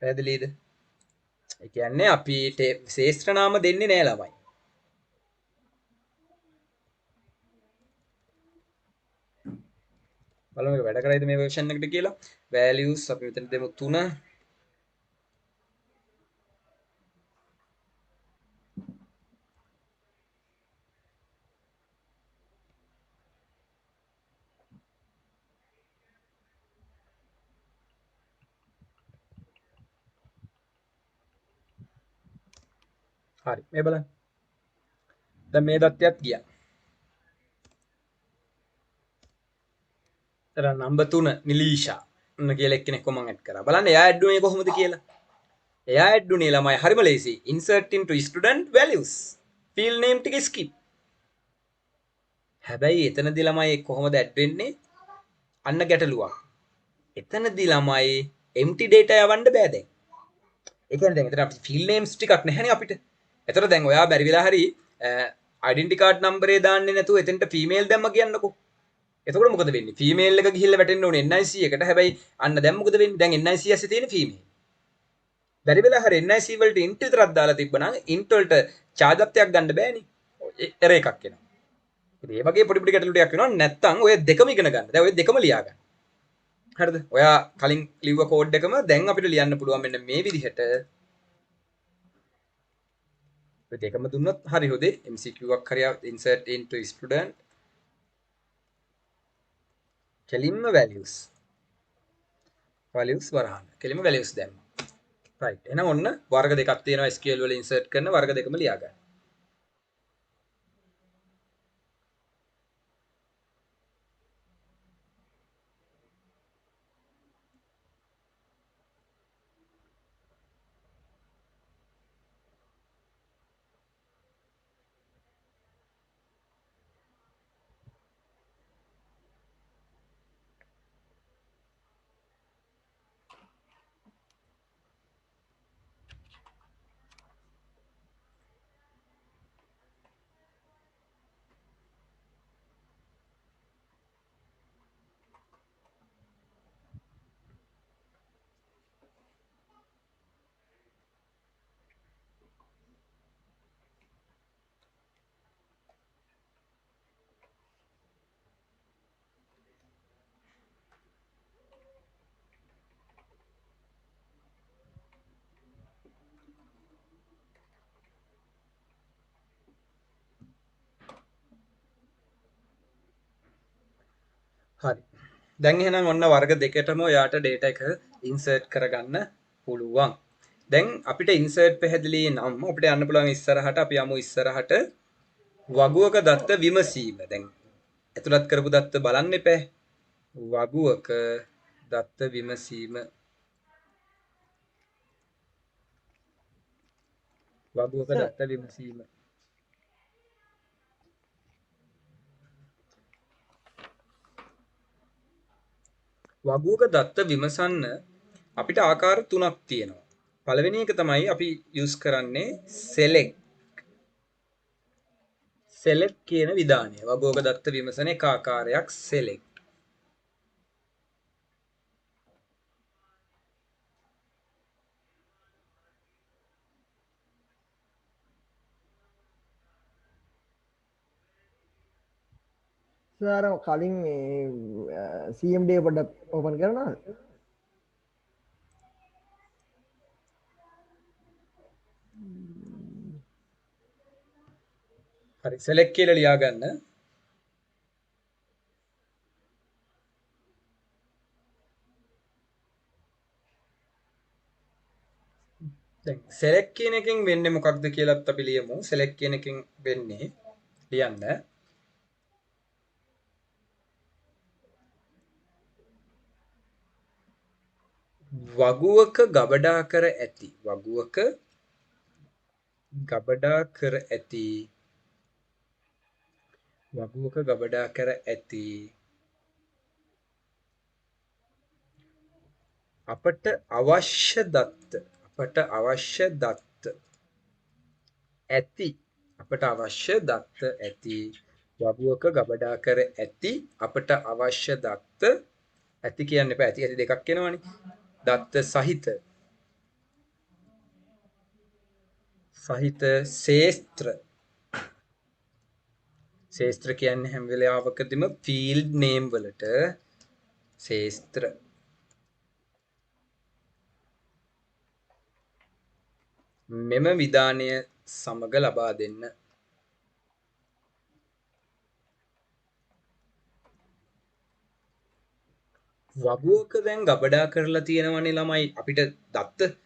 පැහැදිලිද? ඒ කියන්නේ අපි ශේෂ්ත්‍ර නාම දෙන්නේ නෑ ළමයි. බලමු මේක වැඩ කරයිද මේ version එකට කියලා. values අපි මෙතන දෙමු 3. හරි මේ බලන්න. දැන් මේ දත්තයත් ගියා. එතන නම්බර් 3 නිලීෂා කියලා එක්කෙනෙක් කොමන් ඇඩ් කරා. බලන්න එයා ඇඩ් උනේ කොහොමද කියලා. එයා ඇඩ් උනේ ළමයි හරිම ලේසි. insert into student values. field name ටික skip. හැබැයි එතනදී ළමයි කොහොමද ඇඩ් වෙන්නේ? අන්න ගැටලුවක්. එතනදී ළමයි empty data යවන්න බෑ දැන්. ඒ කියන්නේ දැන් එතන අපිට field names ටිකක් නැහැනේ අපිට. එතකොට දැන් ඔයා බැරි වෙලා හරි identity card number එක දාන්නේ නැතුව එතනට female දැම්ම කියන්නකෝ. එතකොට මොකද වෙන්නේ? female එක ගිහිල්ලා වැටෙන්න ඕනේ NIC එකට. හැබැයි අන්න දැන් මොකද වෙන්නේ? දැන් NIC ඇස්සේ තියෙන female. බැරි වෙලා හරි NIC වලට int විතරක් දාලා තිබ්බනම් int වලට charge upයක් ගන්න බෑනේ. error එකක් එනවා. ඉතින් මේ වගේ පොඩි පොඩි ගැටලු ටිකක් වෙනවා. නැත්තම් ඔය දෙකම ඉගෙන ගන්න. දැන් ඔය දෙකම ලියා ගන්න. හරිද? ඔයා කලින් ලිව්ව කෝඩ් එකම දැන් අපිට ලියන්න පුළුවන් මෙන්න මේ විදිහට. ඔය දෙකම දුන්නොත් හරි හොදේ. MCQ එකක් හරි insert into student කෙලින්ම values වරහන් කෙලින්ම values දැම්ම. right එහෙනම් ඔන්න වර්ග දෙකක් තියෙනවා SQL වල insert කරන වර්ග දෙකම ලියා ගන්න. හරි. දැන් එහෙනම් ඔන්න වර්ග දෙකටම ඔයාට data එක insert කරගන්න පුළුවන්. දැන් අපිට insert පැහැදිලි නම් අපිට යන්න පුළුවන් ඉස්සරහට අපි යමු ඉස්සරහට වගුවක දත්ත විමසීම. දැන් ඇතුළත් කරපු දත්ත බලන්න එපා. වගුවක දත්ත විමසීම. වගුවක දත්ත විමසීම. වගුවක දත්ත විමසන්න අපිට ආකාර තුනක් තියෙනවා. පළවෙනි එක තමයි අපි use කරන්නේ select කියන විධානය. වගුවක දත්ත විමසන එක ආකාරයක් select. සර් කලින් CMD පොඩ්ඩක් ඕපන් කරනවද? හරි select කියලා ලියා ගන්න. දැන් select කියන එකෙන් වෙන්නේ මොකක්ද කියලාත් අපි ලියමු. select කියන එකෙන් වෙන්නේ ලියන්න වගුවක ගබඩා කර ඇති අපට අවශ්‍ය දත්ත ඇති වගුවක ගබඩා කර ඇති අපට අවශ්‍ය දත්ත ඇති කියන්න එපා. ඇති දෙකක් එනවනේ. දත්ත සහිත සහිත ශේස්ත්‍ර. ශේස්ත්‍ර කියන්නේ හැම වෙලාවකදීම ෆීල්ඩ් නේම් වලට ශේස්ත්‍ර. මෙම විධානය සමග ලබා දෙන්න. වගුවක දැන් ගබඩා කරලා තියෙනවනේ ළමයි අපිට දත්ත.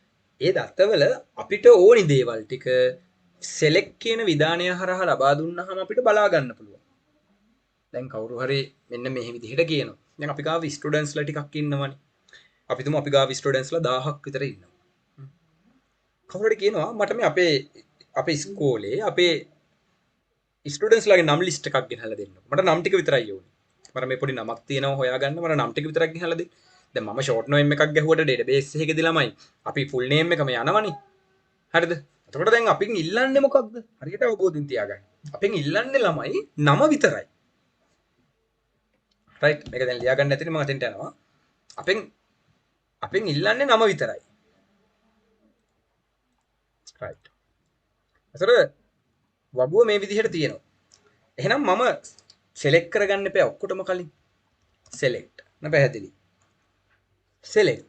ඒ දත්තවල අපිට ඕනි දේවල් ටික select කියන විධානය හරහා ලබා දුන්නාම අපිට බලා ගන්න පුළුවන්. දැන් කවුරු හරි මෙන්න මේ විදිහට කියනවා. දැන් අපි ගාව ස්ටුඩන්ට්ස්ලා ටිකක් ඉන්නවනේ. අපි තුමු අපි ගාව ස්ටුඩන්ට්ස්ලා 1000ක් විතර ඉන්නවා. කවුරු හරි කියනවා මට මේ අපේ ඉස්කෝලේ අපේ ස්ටුඩන්ට්ස්ලාගේ නම් ලිස්ට් එකක් ගෙනහැලා දෙන්න. මට නම් ටික විතරයි ඕනේ. මට මේ පොඩි නමක් තියෙනවා හොයාගන්න මට නම් ටික විතරක් ගෙනහැලා දෙන්න. දැන් මම ෂෝට් නේම් එකක් ගැහුවට ඩේටාබේස් එකේදී ළමයි අපි ෆුල් නේම් එකම යනවනේ. හරිද? එතකොට දැන් අපින් ඉල්ලන්නේ මොකක්ද? හරියට අවබෝධින් තියාගන්න. අපින් ඉල්ලන්නේ ළමයි නම විතරයි. රයිට් මේක දැන් ලියා ගන්න නැතිනේ මම අතෙන්ට යනවා. අපෙන් ඉල්ලන්නේ නම විතරයි. රයිට්. ඒතර වගුව මේ විදිහට තියෙනවා. එහෙනම් මම select කරගන්න එපා ඔක්කොටම කලින්. select. නැපැහැදිලි. select.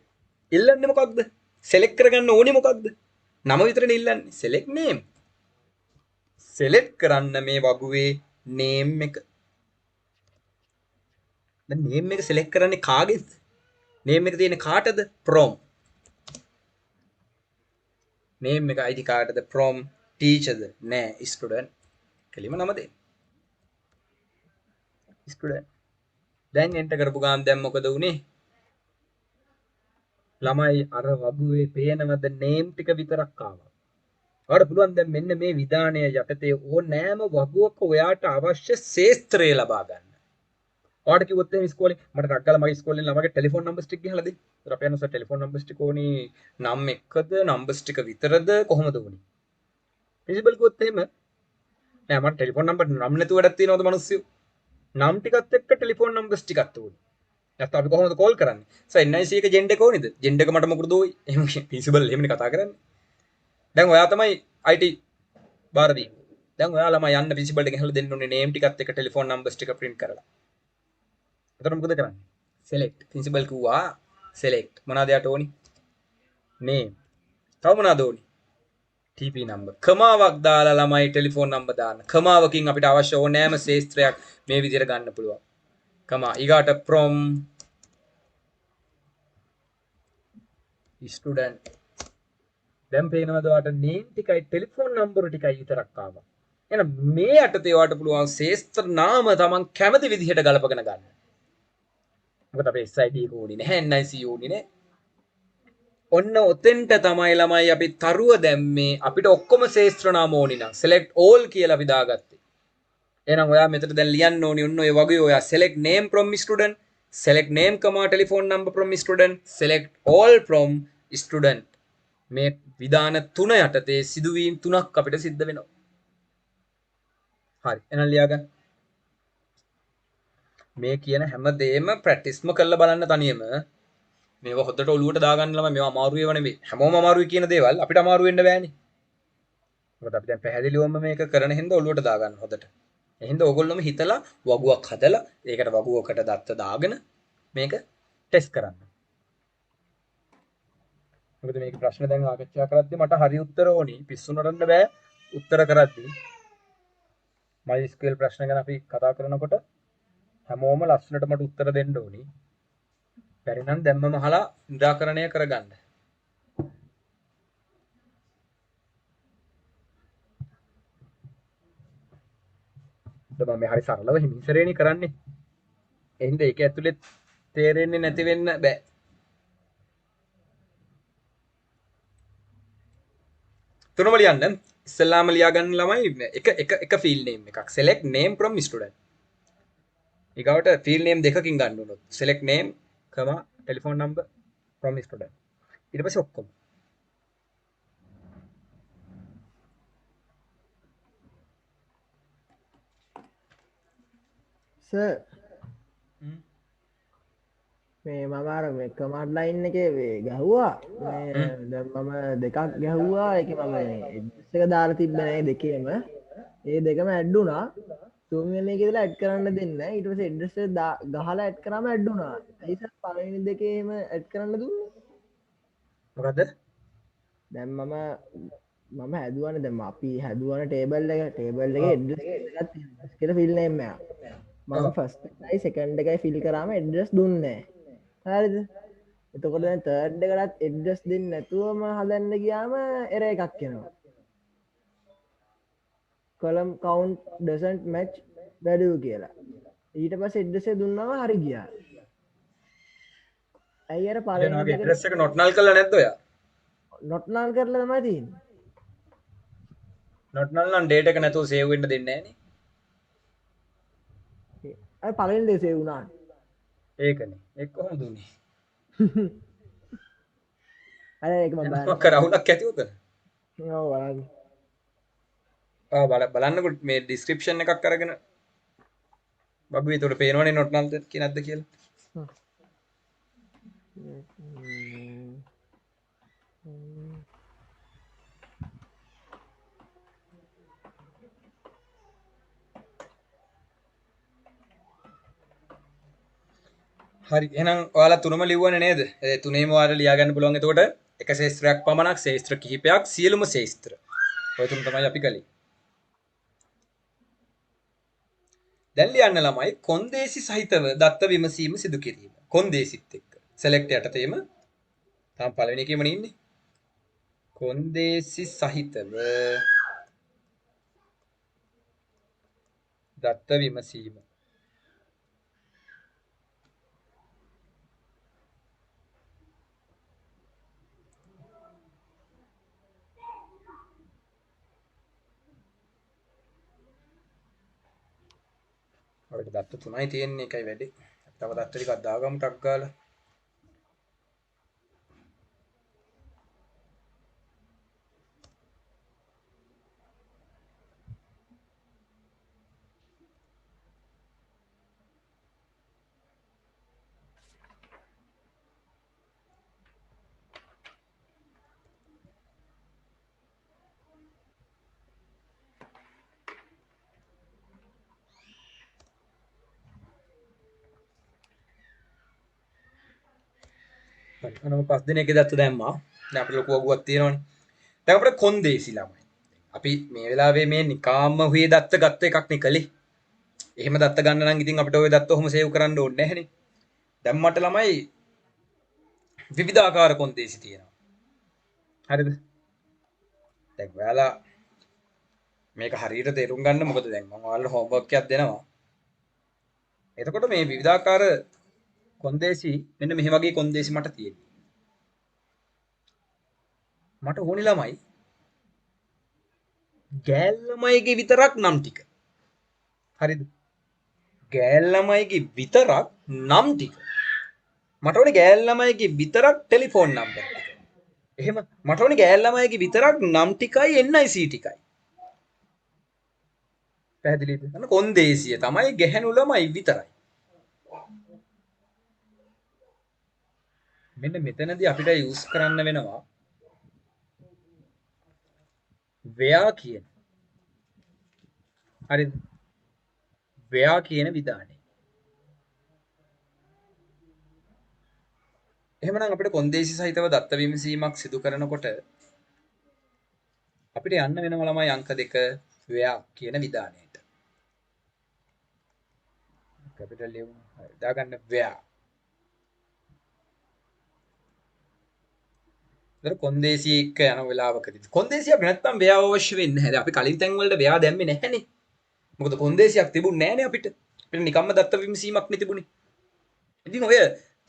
ඉල්ලන්නේ මොකක්ද? select කරගන්න ඕනේ මොකක්ද? නම විතරනේ ඉල්ලන්නේ. select name. select කරන්න මේ වගුවේ name එක. දැන් name එක select කරන්නේ කාගේද? name එක තියෙන්නේ කාටද? from. name එක ID කාටද? from teacherද? නෑ student. කෙලිම නම දෙන්න. student. දැන් enter කරපු ගාන දැන් මොකද උනේ? ළමයි අර වගුවේ පේනවද name ටික විතරක් ආවා. ඔයාලට පුළුවන් දැන් මෙන්න මේ විධානය යටතේ ඕනෑම වගුවක ඔයාට අවශ්‍ය ශේස්ත්‍රය ලබා ගන්න. ඔයාට කිව්වොත් එහෙනම් ඉස්කෝලේ මට ටක් ගාලා මගේ ඉස්කෝලේ ළමගේ ටෙලිෆෝන් නම්බර්ස් ටික ගහලා දෙන්න. ඒතර අපි යනවා සර් ටෙලිෆෝන් නම්බර්ස් ටික ඕනි නම් එකද නම්බර්ස් ටික විතරද කොහොමද ඕනි? ප්‍රින්සිපල් කිව්වොත් එහෙම නෑ මට ටෙලිෆෝන් නම්බර් නම් නැතුව වැඩක් තියනවද මිනිස්සු? නම් ටිකත් එක්ක ටෙලිෆෝන් නම්බර්ස් ටිකත් ඕනි. නැත්නම් අපි කොහොමද කෝල් කරන්නේ? සර් NIC එක ජෙන්ඩ් එක ඕනිද? ජෙන්ඩ් එක මට මොකටද ඕයි? එහෙම ප්‍රින්සිපල් එහෙමනේ කතා කරන්නේ. දැන් ඔයා තමයි IT බාර දී. දැන් ඔයාලම යන්න ප්‍රින්සිපල්ට ගහලා දෙන්න ඕනේ නේම් ටිකත් එක්ක ටෙලිෆෝන් නම්බර්ස් ටික print කරලා. එතකොට මොකද කරන්නේ? select. ප්‍රින්සිපල් කිව්වා select. මොනවාද යට ඕනි? name. තව මොනවාද ඕනි? TP number. කමාවක් දාලා ළමයි ටෙලිෆෝන් නම්බර් දාන්න. කමාවකින් අපිට අවශ්‍ය ඕනෑම ශේත්‍රයක් මේ විදිහට ගන්න පුළුවන්. කමා ඊගාට from student. දැන් පේනවද ඔයාට name ටිකයි ටෙලිෆෝන් නම්බර ටිකයි විතරක් ආවා. එහෙනම් මේ යටතේ ඔයාට පුළුවන් ශේත්‍ර නාම තමන් කැමති විදිහට ගලපගෙන ගන්න. මොකද අපේ SID එක ඕනේ නැහැ NIC ඕනේ නැහැ. ඔන්න ඔතෙන්ට තමයි ළමයි අපි තරුව දැම්මේ අපිට ඔක්කොම ශේත්‍ර නාම ඕනි නම් select all කියලා අපි දාගත්තේ. එහෙනම් ඔයා මෙතන දැන් ලියන්න ඕනි ඔන්න ඔය වගේ ඔයා select name from student, select name telephone number from student, select all from student. මේ විධාන තුන යටතේ සිදුවීම් තුනක් අපිට සිද්ධ වෙනවා. හරි එහෙනම් ලියාගන්න. මේ කියන හැම දෙයක්ම ප්‍රැක්ටිස්ම කරලා බලන්න තනියම. මේවා හොද්දට ඔලුවට දාගන්න ළමයි මේවා අමාරු ඒවා නෙමෙයි. හැමෝම අමාරුයි කියන දේවල් අපිට අමාරු වෙන්න බෑනේ. මොකද අපි දැන් පැහැදිලිවම මේක කරන හින්දා ඔලුවට දාගන්න හොද්දට. ඒ හින්දා ඕගොල්ලෝම හිතලා වගුවක් හදලා ඒකට වගුවකට දත්ත දාගෙන මේක ටෙස්ට් කරන්න. මොකද මේක ප්‍රශ්න දැන් සාකච්ඡා කරද්දි මට හරි උත්තර ඕනි. පිස්සු නරන්න බෑ උත්තර කරද්දි. MySQL ප්‍රශ්න ගැන අපි කතා කරනකොට හැමෝම ලස්සනට මට උත්තර දෙන්න ඕනි. බැරි නම් දැම්මම අහලා නිරාකරණය කරගන්න. මම මේ හරි සරලව හිමින්සරේනේ කරන්නේ. එහෙනම් ඒක ඇතුලේ තේරෙන්නේ නැති වෙන්න බෑ. තුනම ලියන්න. ඉස්සෙල්ලාම ලියා ගන්න ළමයි එක ෆීල්ඩ් නේම් එකක්. select name from student. ඊගවට ෆීල්ඩ් නේම් දෙකකින් ගන්න උනොත් select name, telephone number from student. ඊට පස්සේ ඔක්කොම. සර් මේ මම අර මේ කමාන්ඩ් ලයින් එකේ ගැහුවා මේ දැන් මම දෙකක් ගැහුවා ඒකේ මම ඇඩ්‍රස් එක දාලා තිබ්බේ දෙකේම ඒ දෙකම ඇඩ් වුණා තුන්වෙනි එකේ ඉඳලා ඇඩ් කරන්න දෙන්නේ නැහැ ඊට පස්සේ ඇඩ්‍රස් එක ගහලා ඇඩ් කරාම ඇඩ් වුණා ඒ නිසා පළවෙනි දෙකේම ඇඩ් කරන්න දුන්නේ මොකද දැන් මම හැදුවනේ දැන් අපි හැදුවනේ ටේබල් එකේ ඇඩ්‍රස් එකක් තියෙනවා කියලා ෆිල් නේම් එක මම ෆස්ට් එකයි සෙකන්ඩ් එකයි ෆිල් කරාම ඇඩ්‍රස් දුන්නේ නැහැ හරිද එතකොට දැන් තර්ඩ් එකටත් ඇඩ්‍රස් දෙන්නේ නැතුවම හදන්න ගියාම එරර් එකක් එනවා column count doesn't match value කියලා ඊට පස්සේ ඇඩ්‍රස් එක දුන්නාම හරි ගියා ඇයි අර දැන් පළවෙනි ඔයගේ දෙකට ඇඩ්‍රස් එක not null කරලා නැද්ද ඔයා not null කරලා තමයි තියෙන්නේ not null නම් data එක නැතුව save වෙන්න දෙන්නේ නැහැ නේ අර පළවෙනි දේ සේව් වුණා ඒකනේ ඒක කොහොමද උනේ අර ඒක මම බලන්න මොකක් කරවුලක් ඇති උතන ඔව් බලන්න බලන්නකො මේ ඩිස්ක්‍රිප්ෂන් එකක් අරගෙන බබු ඒතකොට පේනවනේ not null කියන නැද්ද කියලා හරි එහෙනම් ඔයාලා තුනම ලිව්වනේ නේද? ඒ තුනේම ඔයාලා ලියා ගන්න පුළුවන්. එතකොට එක ශේස්ත්‍රයක් පමණක් ශේස්ත්‍ර කිහිපයක් සියලුම ශේස්ත්‍ර. ඔය තුන තමයි අපි කළේ. දැන් ලියන්න ළමයි කොන්දේසි සහිතව දත්ත විමසීම සිදු කිරීම. කොන්දේසිත් එක්ක. select යටතේම තාම පළවෙනි එකේම ඉන්නේ. කොන්දේසි සහිතව දත්ත විමසීම. අපිට දත්ත තුනයි තියෙන්නේ එකයි වැඩි. තව දත්ත ටිකක් දාගමු ටක් ගාලා. අනම 5 දිනකේ දත්ත දැම්මා. දැන් අපිට ලොකු වගුවක් තියෙනවනේ. දැන් අපිට කොන්දේසි ළමයි. අපි මේ වෙලාවේ මේ නිකාම්ම හුවේ දත්ත ගත්ත එකක් නේ කලේ. එහෙම දත්ත ගන්න නම් ඉතින් අපිට ওই දත්ත ඔහොම සේව් කරන්න ඕනේ නැහැනේ. දැන් මට ළමයි විවිධාකාර කොන්දේසි තියෙනවා. හරිද? දැන් ඔයාලා මේක හරියට තේරුම් ගන්න මොකද දැන් මම ඔයාලට හෝම්වර්ක් එකක් දෙනවා. එතකොට මේ විවිධාකාර කොන්දේසි මෙන්න මෙහි වගේ කොන්දේසි මට තියෙනවා. මට ඕනි ළමයි ගෑල් ළමයිගේ විතරක් නම් ටික. හරිද? ගෑල් ළමයිගේ විතරක් නම් ටික. මට ඕනේ ගෑල් ළමයිගේ විතරක් ටෙලිෆෝන් නම්බර් ටික. එහෙම මට ඕනේ ගෑල් ළමයිගේ විතරක් නම් ටිකයි NIC ටිකයි. පැහැදිලිද? අන්න කොන්දේසිය තමයි ගැහැණු ළමයි විතරයි. මෙන්න මෙතනදී අපිට යූස් කරන්න වෙනවා where කියන. හරිද? where කියන විධානය. එහෙමනම් අපිට කොන්දේසි සහිතව දත්ත විමසීමක් සිදු කරනකොට අපිට යන්න වෙනවා ළමයි අංක 2 where කියන විධානයට. කැපිටල් ලියමු. හරි. දාගන්න where. ඒතර කොන්දේසි එක්ක යන වෙලාවකදී කොන්දේසියක් නැත්තම් ව්‍යා අවශ්‍ය වෙන්නේ නැහැ. අපි කලින් තැන් වලට ව්‍යා දැම්මේ නැහැනේ. මොකද කොන්දේසියක් තිබුණේ නැහැනේ අපිට. අපිට නිකම්ම දත්ත විමසීමක් නේ තිබුණේ. ඉතින් ඔය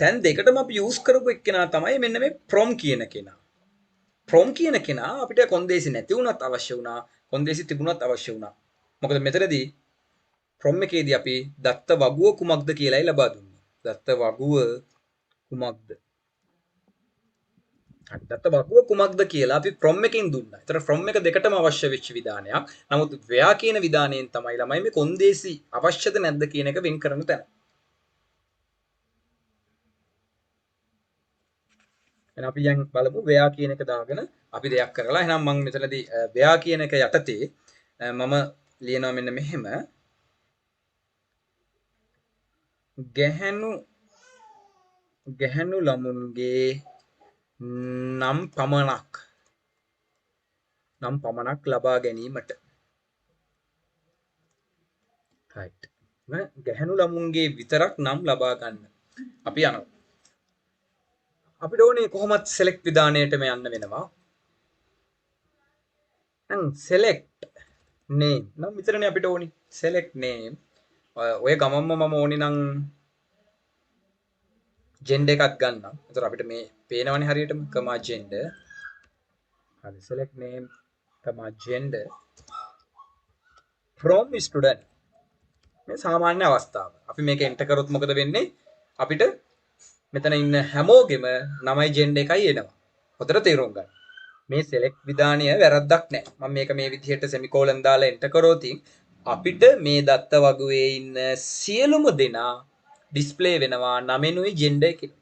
තැන් දෙකටම අපි යූස් කරපු එක්කෙනා තමයි මෙන්න මේ from කියන කෙනා. from කියන කෙනා අපිට කොන්දේසි නැති වුණත් අවශ්‍ය වුණා. කොන්දේසි තිබුණත් අවශ්‍ය වුණා. මොකද මෙතනදී from එකේදී අපි දත්ත වගුව කුමක්ද කියලායි ලබා දුන්නේ. දත්ත වගුව කුමක්ද? දත්ත වගුව කුමක්ද කියලා අපි from එකෙන් දුන්නා. ඒතර from එක දෙකටම අවශ්‍ය වෙච්ච විධානයක්. නමුත් where කියන විධානයෙන් තමයි ළමයි මේ කොන්දේසි අවශ්‍යද නැද්ද කියන එක වෙන් කරන තැන. එහෙනම් අපි දැන් බලමු where කියන එක දාගෙන අපි දෙයක් කරලා. එහෙනම් මම මෙතනදී where කියන එක යටතේ මම ලියනවා මෙන්න මෙහෙම ගැහැණු ළමුන්ගේ නම් පමණක් ලබා ගැනීමට. right. ගැහැණු ළමුන්ගේ විතරක් නම් ලබා ගන්න. අපි යනවා. අපිට ඕනේ කොහොමත් select විධානයටම යන්න වෙනවා. දැන් select name නම් විතරනේ අපිට ඕනේ. select name. ඔය ගමම්ම මම ඕනේ නම් gender එකක් ගන්නම්. ඒතර අපිට මේ පේනවනේ හරියටම comma gender. හරි select name comma gender from student. මේ සාමාන්‍ය අවස්ථාව. අපි මේක enter කරොත් මොකද වෙන්නේ? අපිට මෙතන ඉන්න හැමෝගෙම නමයි gender එකයි එනවා. හොඳට තේරුම් ගන්න. මේ select විධානය වැරද්දක් නැහැ. මම මේක මේ විදිහට semicolon දාලා enter කරොත් අපිට මේ දත්ත වගුවේ ඉන්න සියලුම දෙනා display වෙනවා නමෙනුයි gender එකේ.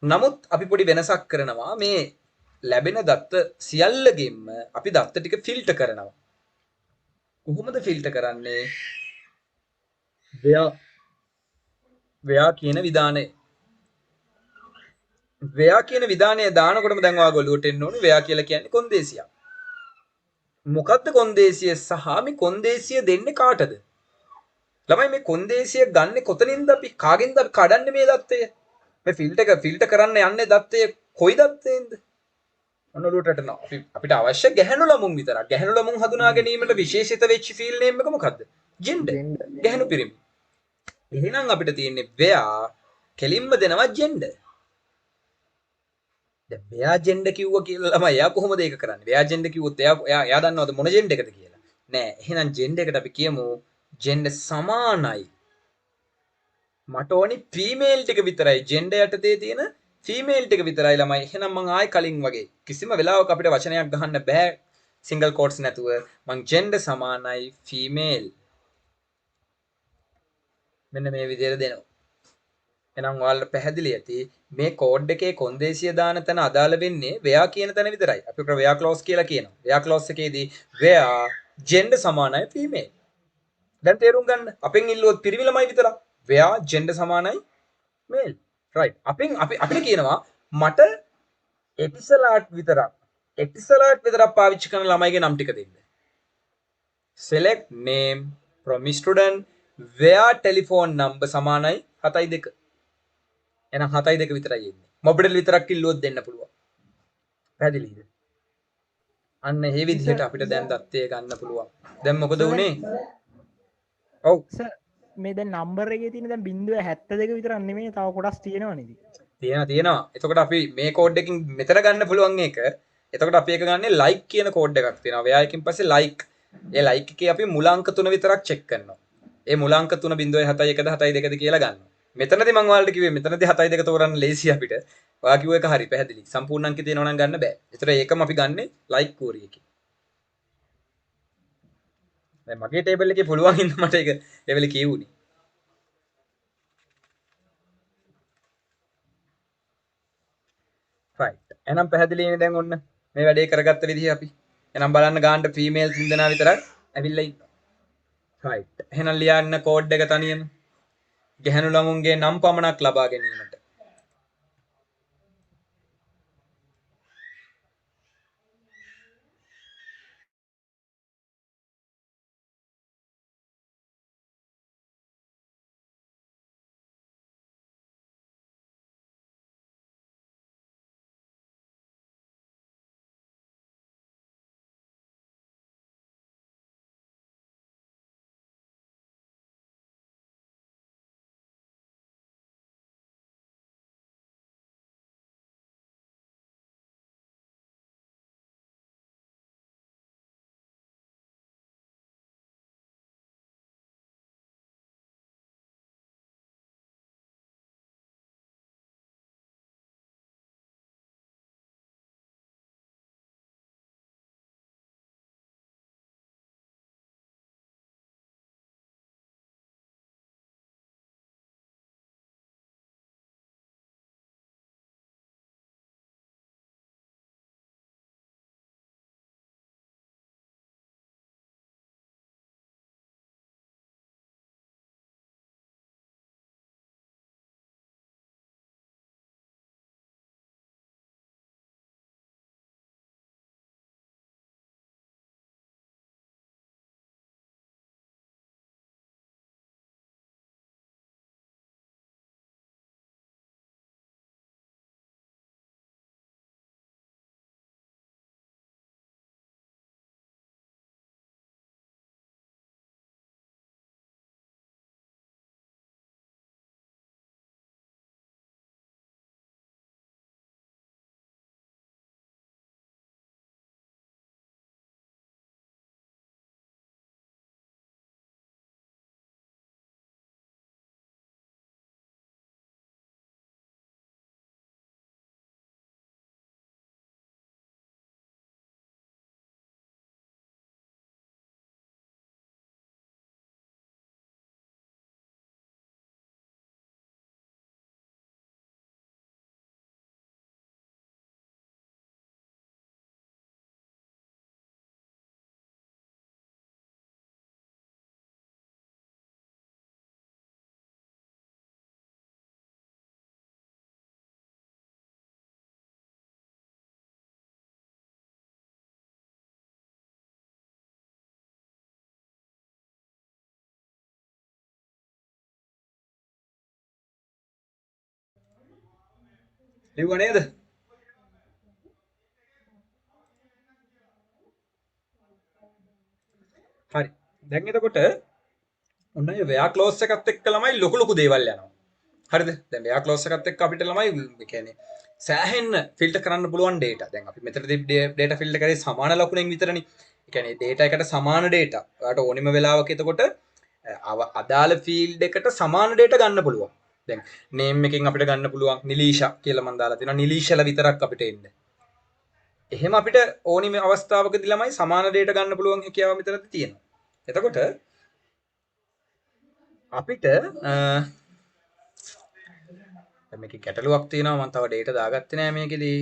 නමුත් අපි පොඩි වෙනසක් කරනවා මේ ලැබෙන දත්ත සියල්ලගෙන්ම අපි දත්ත ටික ෆිල්ටර් කරනවා. කොහොමද ෆිල්ටර් කරන්නේ? where කියන විධානය. where කියන විධානය දානකොටම දැන් ඔයාගොල්ලෝ ඔළුවට එන්න ඕනේ where කියලා කියන්නේ කොන්දේසියක්. මොකද්ද කොන්දේසිය සහ මේ කොන්දේසිය දෙන්නේ කාටද? ළමයි මේ කොන්දේසිය ගන්නෙ කොතනින්ද අපි කාගෙන්ද අපි කඩන්නේ මේ දත්තය? මේ ෆිල්ටර් කරන්න යන්නේ දත්තය කොයි දත්තයෙන්ද? ඔන්න ඔළුවට රටනවා. අපිට අවශ්‍ය ගැහැණු ළමුන් විතරක්. ගැහැණු ළමුන් හඳුනා ගැනීමට විශේෂිත වෙච්ච ෆීල්ඩ් නේම් එක මොකද්ද? ජෙන්ඩර්. ගැහැණු පිරිමි. එහෙනම් අපිට තියෙන්නේ where කෙලින්ම දෙනවා ජෙන්ඩර්. දැන් where ජෙන්ඩර් කිව්වා කියලා ළමයි එයා කොහොමද ඒක කරන්නේ? where ජෙන්ඩර් කිව්වොත් එයා දන්නවද මොන ජෙන්ඩර් එකද කියලා? නෑ. එහෙනම් ජෙන්ඩර් එකට අපි කියමු ජෙන්ඩර් සමානයි. මට ඕනි ෆීමේල් ටික විතරයි ජෙන්ඩර් යටතේ තියෙන ෆීමේල් ටික විතරයි ළමයි. එහෙනම් මං ආයි කලින් වගේ කිසිම වෙලාවක අපිට වචනයක් ගහන්න බෑ සිංගල් කෝට්ස් නැතුව. මං ජෙන්ඩර් සමානයි ෆීමේල්. මෙන්න මේ විදිහට දෙනවා. එහෙනම් ඔයාලට පැහැදිලි ඇති මේ කෝඩ් එකේ කොන්දේසිය දාන තැන අදාළ වෙන්නේ where කියන තැන විතරයි. අපි උකට where clause කියලා කියනවා. where clause එකේදී where gender සමානයි female. දැන් තේරුම් ගන්න. අපෙන් ඉල්ලුවොත් පිරිමි ළමයි විතරක්. where gender සමානයි male. right. අපිට කියනවා මට එටිසලාට් විතරක් පාවිච්චි කරන ළමයිගේ නම් ටික දෙන්න. select name from student where telephone number සමානයි 7.2. එහෙනම් 7.2 විතරයි එන්නේ. මොබිටල් විතරක් කිල්ලුවොත් දෙන්න පුළුවන්. පැහැදිලිද? අන්න මේ විදිහට අපිට දැන් දත්තය ගන්න පුළුවන්. දැන් මොකද වුනේ? ඔව්. මේ දැන් නම්බර් එකේ තියෙන දැන් 0.72 විතරක් නෙමෙයි තව කොටස් තියෙනවා නේද? තියෙනවා. එතකොට අපි මේ කෝඩ් එකකින් මෙතන ගන්න පුළුවන් එක. එතකොට අපි එක ගන්නේ like කියන කෝඩ් එකක් තියෙනවා. where එකකින් පස්සේ like. ඒ like එකේ අපි මුලාංක 3 විතරක් චෙක් කරනවා. ඒ මුලාංක 3 0.71ද 7.2ද කියලා ගන්නවා. මෙතනදී මම ඔයාලට කිව්වේ මෙතනදී 7.2 තෝරන්න ලේසි අපිට. ඔයා කිව්ව එක හරි පැහැදිලි. සම්පූර්ණ අංක තියෙනවා නම් ගන්න බෑ. ඒතර ඒකම අපි ගන්නෙ like කෝරි එකේ. දැන් මගේ ටේබල් එකේ පුළුවන් හින්දා මට ඒක ඒ වෙලේ කියුණේ. right. එහෙනම් පැහැදිලිනේ දැන් ඔන්න මේ වැඩේ කරගත්ත විදිහ අපි. එහෙනම් බලන්න ගාන්න ෆීමේල් 3 දෙනා විතරක් ඇවිල්ලා ඉන්නවා. right. එහෙනම් ලියන්න කෝඩ් එක තනියම. ගැහැණු ළමුන්ගේ නම් පමණක් ලබා ගැනීමට ලිව්වා නේද? හරි. දැන් එතකොට ඔන්න ඔය වෙයා ක්ලෝස් එකත් එක්ක ළමයි ලොකු ලොකු දේවල් යනවා. හරිද? දැන් වෙයා ක්ලෝස් එකත් එක්ක අපිට ළමයි ඒ කියන්නේ සෑහෙන්න ෆිල්ටර් කරන්න පුළුවන් data. දැන් අපි මෙතනදී data ෆිල්ටර් කරේ සමාන ලකුණෙන් විතරනේ. ඒ කියන්නේ data එකට සමාන data. ඔයාලට ඕනෙම වෙලාවක එතකොට අදාළ ෆීල්ඩ් එකට සමාන data ගන්න පුළුවන්. දැන් name එකෙන් අපිට ගන්න පුළුවන් නිලීෂා කියලා මම දාලා තියෙනවා. නිලීෂලා විතරක් අපිට එන්න. එහෙම අපිට ඕනිම අවස්ථාවකදී ළමයි සමාන data ගන්න පුළුවන් හැකියාව මෙතනදී තියෙනවා. එතකොට අපිට මේක ගැටලුවක් තියෙනවා මම තව data දාගත්තේ නෑ මේකෙදී.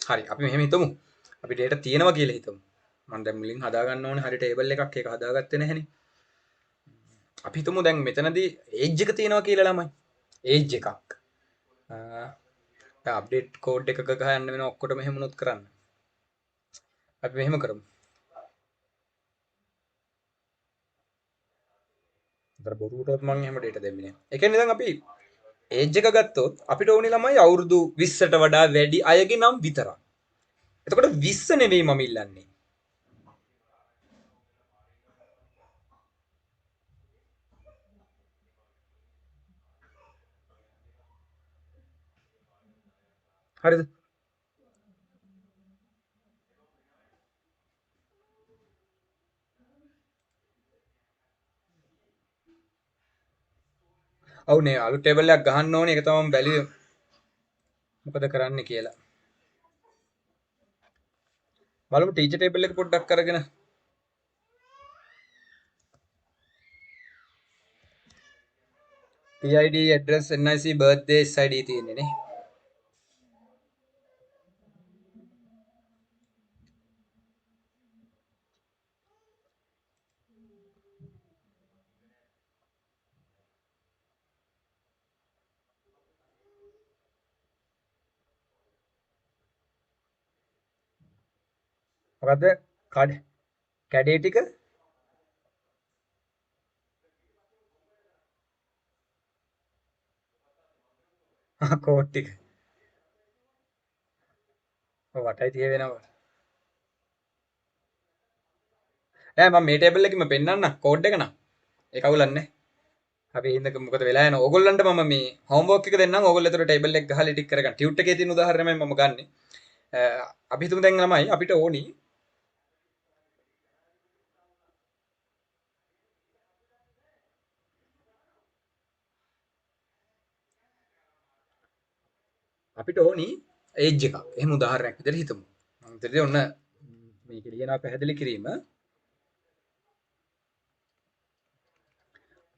හරි අපි මෙහෙම හිතමු. අපි data තියෙනවා කියලා හිතමු. මම දැන් මුලින් හදා ගන්න ඕනේ හරි table එකක් ඒක හදාගත්තේ නැහෙනේ. අපි හිතමු දැන් මෙතනදී age එක තියෙනවා කියලා ළමයි. age එකක්. දැන් update code එකක ගහන්න වෙන ඔක්කොටම එහෙම උනොත් කරන්න. අපි මෙහෙම කරමු. අතර බොරුවටත් මම එහෙම data දෙන්නේ නෑ. ඒ කියන්නේ දැන් අපි age එක ගත්තොත් අපිට ඕනේ ළමයි අවුරුදු 20ට වඩා වැඩි අයගේ නම් විතරක්. එතකොට 20 නෙවෙයි මම ඉල්ලන්නේ. හරිද? ඔව් නේ අලුත් ටේබල් එකක් ගහන්න ඕනේ ඒක තමයි මම බැලුවේ මොකද කරන්න කියලා. බලමු ටීචර් ටේබල් එක පොඩ්ඩක් අරගෙන PID address NIC birthday SID තියෙන්නේ නේ. මොකද්ද කැඩේ ටික කෝඩ් ටික ඔව් 8යි 30 වෙනවා. ඈ මම මේ ටේබල් එකකින්ම පෙන්නන්න කෝඩ් එක නම් ඒක අවුලන්නේ. අපි හින්දක මොකද වෙලා යන ඕගොල්ලන්ට මම මේ හෝම්වර්ක් එක දෙන්නම් ඕගොල්ලෝ ඒතර ටේබල් එක ගහලා ටික කරගන්න. ටියුට් එකේ තියෙන උදාහරණය මම ගන්නෙ. අපි හිතමු දැන් ළමයි අපිට ඕනි ඒජ් එකක්. එහෙම උදාහරණයක් විදිහට හිතමු. මම හිතන්නේ ඔන්න මේක ලියනවා පැහැදිලි කිරීම.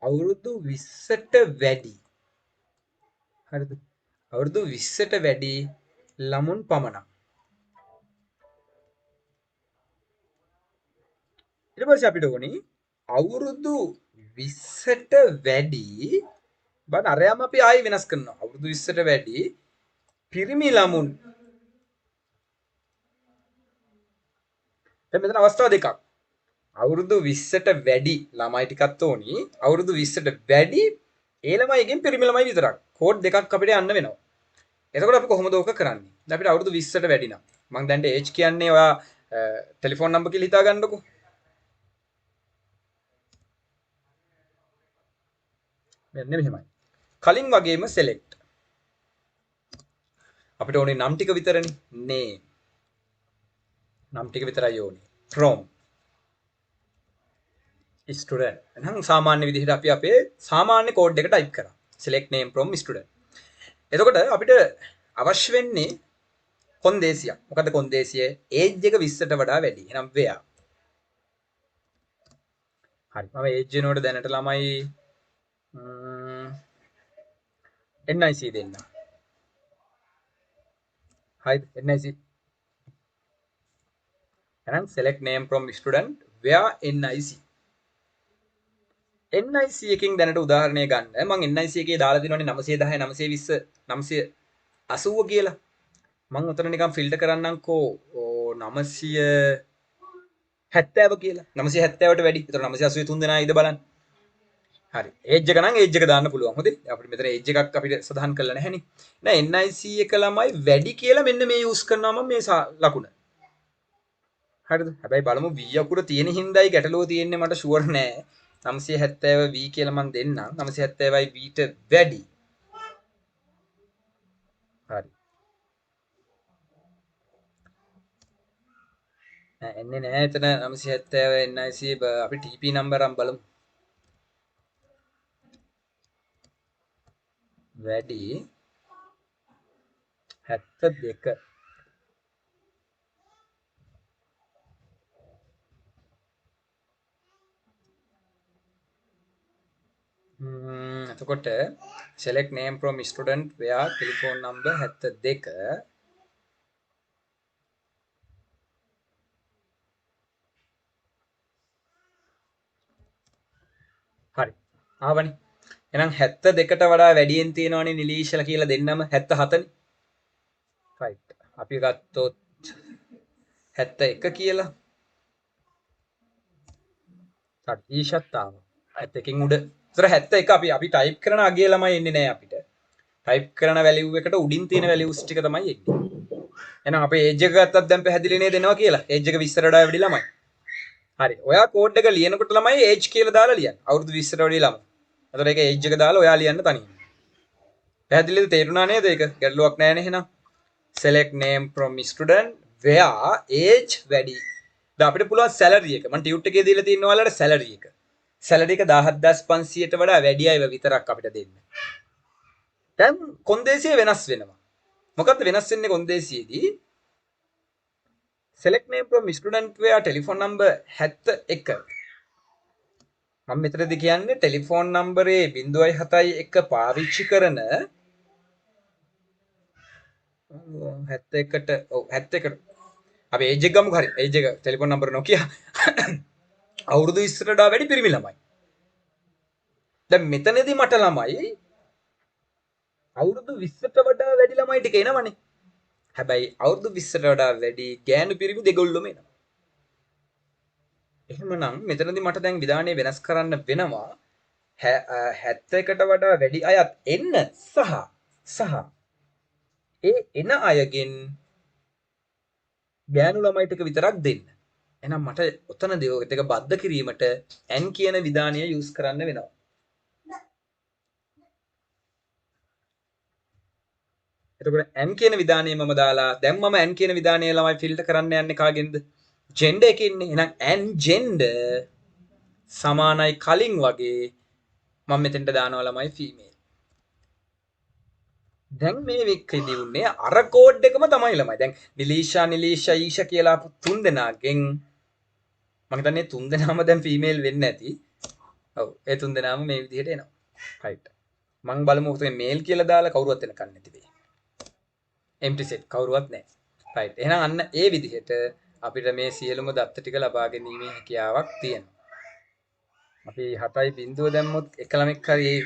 අවුරුදු 20ට වැඩි. හරිද? අවුරුදු 20ට වැඩි ළමුන් පමණක්. ඊට පස්සේ අපිට ඕනි අවුරුදු 20ට වැඩි බලන්න අරයම අපි ආයෙ වෙනස් කරනවා. අවුරුදු 20ට වැඩි පිරිමි ළමුන්. දැන් මෙතන අවස්ථා දෙකක්. අවුරුදු 20ට වැඩි ළමයි ටිකක් ඕනි. අවුරුදු 20ට වැඩි ඒ ළමයිගෙන් පිරිමි ළමයි විතරක්. කෝඩ් දෙකක් අපිට යන්න වෙනවා. එතකොට අපි කොහොමද ඕක කරන්නේ? දැන් අපිට අවුරුදු 20ට වැඩි නම් මම දැන් ඒජ් කියන්නේ ඔයා ටෙලිෆෝන් නම්බර් කියලා හිතා ගන්නකො. මෙන්න මෙහෙමයි. කලින් වගේම select. අපිට ඕනේ නම් ටික විතරනේ. name. නම් ටික විතරයි ඕනේ. from student. එහෙනම් සාමාන්‍ය විදිහට අපි අපේ සාමාන්‍ය කෝඩ් එක ටයිප් කරා. select name from student. එතකොට අපිට අවශ්‍ය වෙන්නේ කොන්දේසියක්. මොකද කොන්දේසිය age එක 20ට වඩා වැඩි. එහෙනම් where. හරි. මම age එනකොට දැනට ළමයි NIC දෙන්න. හරිද? NIC. එහෙනම් select name from student where NIC. NIC එකකින් දැනට උදාහරණයක් ගන්න. මම NIC එකේ දාලා දිනවනේ 910 920 980 කියලා. මම උතන නිකන් ෆිල්ටර් කරන්නම්කෝ 970 කියලා. 970ට වැඩි. ඒතර 983 දෙනා ඉද බලන්න. හරි ඒජ් එක නම් ඒජ් එක දාන්න පුළුවන් හොඳේ අපිට මෙතන ඒජ් එකක් අපිට සඳහන් කරලා නැහැනේ නෑ NIC එක ළමයි වැඩි කියලා මෙන්න මේ යූස් කරනවා මම මේ ලකුණ හරිද හැබැයි බලමු V අකුර තියෙන හින්දායි ගැටලුව තියෙන්නේ මට ෂුවර් නෑ 970 V කියලා මම දෙන්නම් 970යි V ට වැඩි හරි නෑ එන්නේ නෑ එතන 970 NIC අපි TP නම්බරම් බලමු වැඩි 72 එතකොට select name from student where telephone number 72 හරි ආවනේ එහෙනම් 72ට වඩා වැඩියෙන් තියෙනවනේ නිලීෂලා කියලා දෙන්නම 77නේ right අපි ගත්තොත් 71 කියලා හරි ඊෂත් ආවා 71කින් උඩ ඉතර 71 අපි ටයිප් කරන අගේ ළමයි එන්නේ නැහැ අපිට ටයිප් කරන වැලියු එකට උඩින් තියෙන වැලියුස් ටික තමයි එන්නේ එහෙනම් අපේ ඒජ් එක ගත්තත් දැන් පැහැදිලි නේද එනවා කියලා ඒජ් එක 20ට වඩා වැඩි ළමයි හරි ඔයා කෝඩ් එක ලියනකොට ළමයි ඒජ් කියලා දාලා ලියන්න අවුරුදු 20ට වැඩි ළමයි එතකොට ඒක ඒජ් එක දාලා ඔයා ලියන්න තනියම පැහැදිලිද තේරුණා නේද ඒක ගැටලුවක් නැහැ නේ එහෙනම් select name from student where age වැඩි දැන් අපිට පුළුවන් salary එක මම ටියුට් එකේ දීලා තියෙන ඔයාලට salary එක salary එක 17500ට වඩා වැඩි අයව විතරක් අපිට දෙන්න දැන් කොන්දේසිය වෙනස් වෙනවා මොකක්ද වෙනස් වෙන්නේ කොන්දේසියේදී select name from student where telephone number 71 මම මෙතනදී කියන්නේ ටෙලිෆෝන් නම්බරේ 071 පාවිච්චි කරන 71ට ඔව් 71ට අපි ඒජ් එක ගමුකෝ හරි ඒජ් එක ටෙලිෆෝන් නම්බර නොකිය අවුරුදු 20ට වඩා වැඩි පිරිමි ළමයි දැන් මෙතනදී මට ළමයි අවුරුදු 20ට වඩා වැඩි ළමයි ටික එනවනේ හැබැයි අවුරුදු 20ට වඩා වැඩි ගෑනු පිරිමි දෙගොල්ලොම එනවා එහෙමනම් මෙතනදී මට දැන් විධානය වෙනස් කරන්න වෙනවා 71ට වඩා වැඩි අයත් එන්න සහ ඒ එන අයගෙන් ගෑනු ළමයි ටික විතරක් දෙන්න. එහෙනම් මට ඔතනදී ඔය දෙක බද්ධ කිරීමට n කියන විධානය යූස් කරන්න වෙනවා. එතකොට n කියන විධානය මම දාලා දැන් මම n කියන විධානය ළමයි ෆිල්ටර් කරන්න යන්නේ කාගෙන්ද? gender එකේ ඉන්නේ. එහෙනම් n gender සමානයි කලින් වගේ මම මෙතෙන්ට දානවා ළමයි female. දැන් මේ වික්‍රේදී උන්නේ අර කෝඩ් එකම තමයි ළමයි. දැන් නිලීෂා ඊෂා කියලා තුන් දෙනාගෙන් මම හිතන්නේ තුන් දෙනාම දැන් ෆීමේල් වෙන්නේ නැති. ඔව් ඒ තුන් දෙනාම මේ විදිහට එනවා. රයිට්. මම බලමු ඔතන මේල් කියලා දාලා කවුරුවත් එනකන් නැති වෙයි. empty set කවුරුවත් නැහැ. රයිට්. එහෙනම් අන්න ඒ විදිහට අපිට මේ සියලුම දත්ත ටික ලබා ගැනීමේ හැකියාවක් තියෙනවා. අපි 7.0 දැම්මොත් එක ළමෙක් හරි ඒ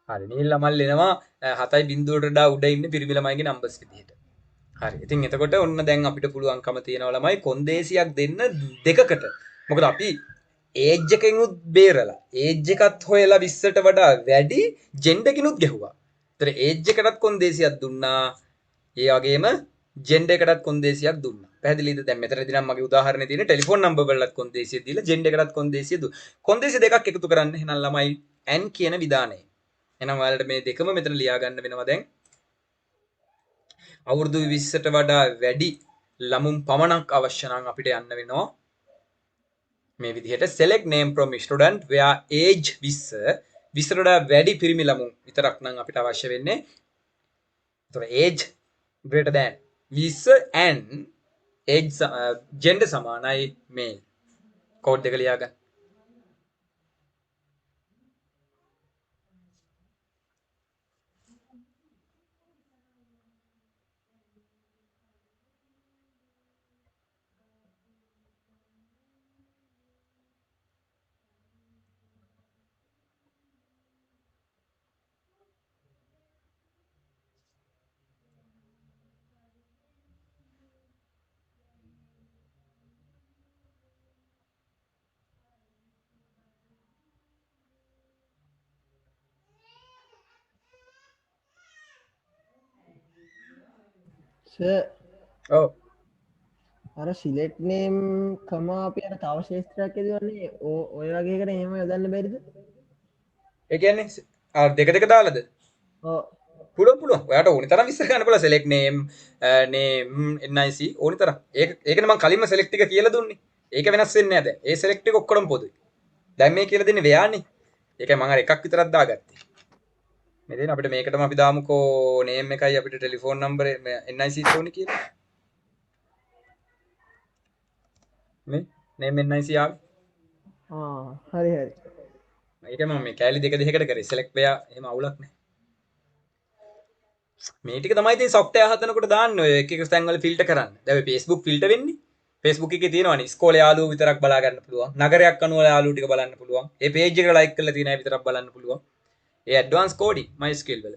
හරි නිල් මල් එනවා 7.0ට වඩා උඩ ඉන්න පිරිමි ළමයිගේ නම්බර්ස් විදිහට. හරි. ඉතින් එතකොට ඔන්න දැන් අපිට පුළුවන්කම තියෙනවා ළමයි කොන්දේසියක් දෙන්න දෙකකට. මොකද අපි ඒජ් එකෙනුත් බේරලා ඒජ් එකත් හොයලා 20ට වඩා වැඩි ජෙන්ඩර් එකකිනුත් ගැහුවා. ඒතර ඒජ් එකටත් කොන්දේසියක් දුන්නා. ඒ වගේම ජෙන්ඩර් එකටත් කොන්දේසියක් දුන්නා. පැහැදිලිද? දැන් මෙතනදී නම් මගේ උදාහරණේ තියෙන්නේ ටෙලිෆෝන් නම්බර් වලත් කොන්දේසිය දීලා ජෙන්ඩර් එකටත් කොන්දේසිය දුන්නා. කොන්දේසි දෙකක් එකතු කරන්න එහෙනම් ළමයි n කියන විධානය. එහෙනම් ඔයාලට මේ දෙකම මෙතන ලියා ගන්න වෙනවා දැන්. අවුරුදු 20ට වඩා වැඩි ළමුන් පමණක් අවශ්‍ය නම් අපිට යන්න වෙනවා මේ විදිහට select name from student where age 20ට වඩා වැඩි පිරිමි ළමුන් විතරක් නම් අපිට අවශ්‍ය වෙන්නේ. ඒතර age greater than 20 and age gender සමානයි male. කෝඩ් එක ලියා ගන්න. සර් ඔව් අර සිලෙට් නේම් කමා අපි අර තව ශේත්‍රයක් ඇතිවන්නේ ඔය වගේකට එහෙම යොදන්න බැරිද? ඒ කියන්නේ දෙක දෙක දාලාද ඔව් පුළුවන් ඔයාට ඕනි තරම් විස්තර කරන්න පුළුවන් select name name nic ඕනි තරම් ඒකනේ මම කලින්ම select ටික කියලා දුන්නේ ඒක වෙනස් වෙන්නේ නැහැ දැන් ඒ select ටික ඔක්කොම පොදුයි දැන් මේ කියලා දෙන්නේ ව්‍යානේ ඒකයි මම අර එකක් විතරක් දාගත්තේ මෙතන අපිට මේකටම අපි දාමුකෝ name එකයි අපිට ටෙලිෆෝන් නම්බර් nic ඕනි කියලා මේ name nic ආවේ හරි හරි ඒක මම මේ කෑලි දෙක දෙකකට කරේ select ව්‍යා එහෙම අවුලක් නැහැ මේ ටික තමයි ඉතින් software හදනකොට දාන්නේ ඔය එක එක තැන් වල ෆිල්ටර් කරන්න. දැන් ඔය Facebook ෆිල්ටර් වෙන්නේ. Facebook එකේ තියෙනවනේ ඉස්කෝලේ යාළුවෝ විතරක් බලා ගන්න පුළුවන්. නගරයක් අනුව යාළුවෝ ටික බලන්න පුළුවන්. ඒ page එක like කරලා තියෙන අය විතරක් බලන්න පුළුවන්. ඒ advanced coding MySQL වල.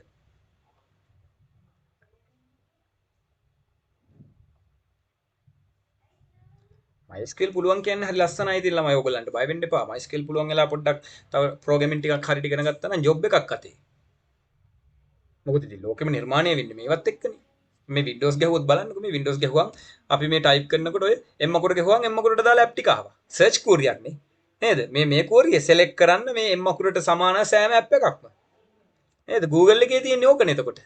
MySQL පුළුවන් කියන්නේ හරි ලස්සනයි ඉතින් ළමයි ඔයගොල්ලන්ට බය වෙන්න එපා. MySQL පුළුවන් වෙලා පොඩ්ඩක් තව programming ටිකක් හරියට ඉගෙන ගත්තා නම් job එකක් අතේ. මොකද ඉතින් ලෝකෙම නිර්මාණය වෙන්නේ මේවත් එක්කනේ. මේ Windows ගැහුවොත් බලන්නකෝ මේ Windows ගැහුවම් අපි මේ type කරනකොට ඔය M අකුර ගැහුවම් M අකුරට දාලා app ටික ආවා. search query නේ. නේද? මේ query select කරන්න මේ M අකුරට සමාන සෑම app එකක්ම. නේද? Google එකේ තියෙන්නේ ඕකනේ එතකොට.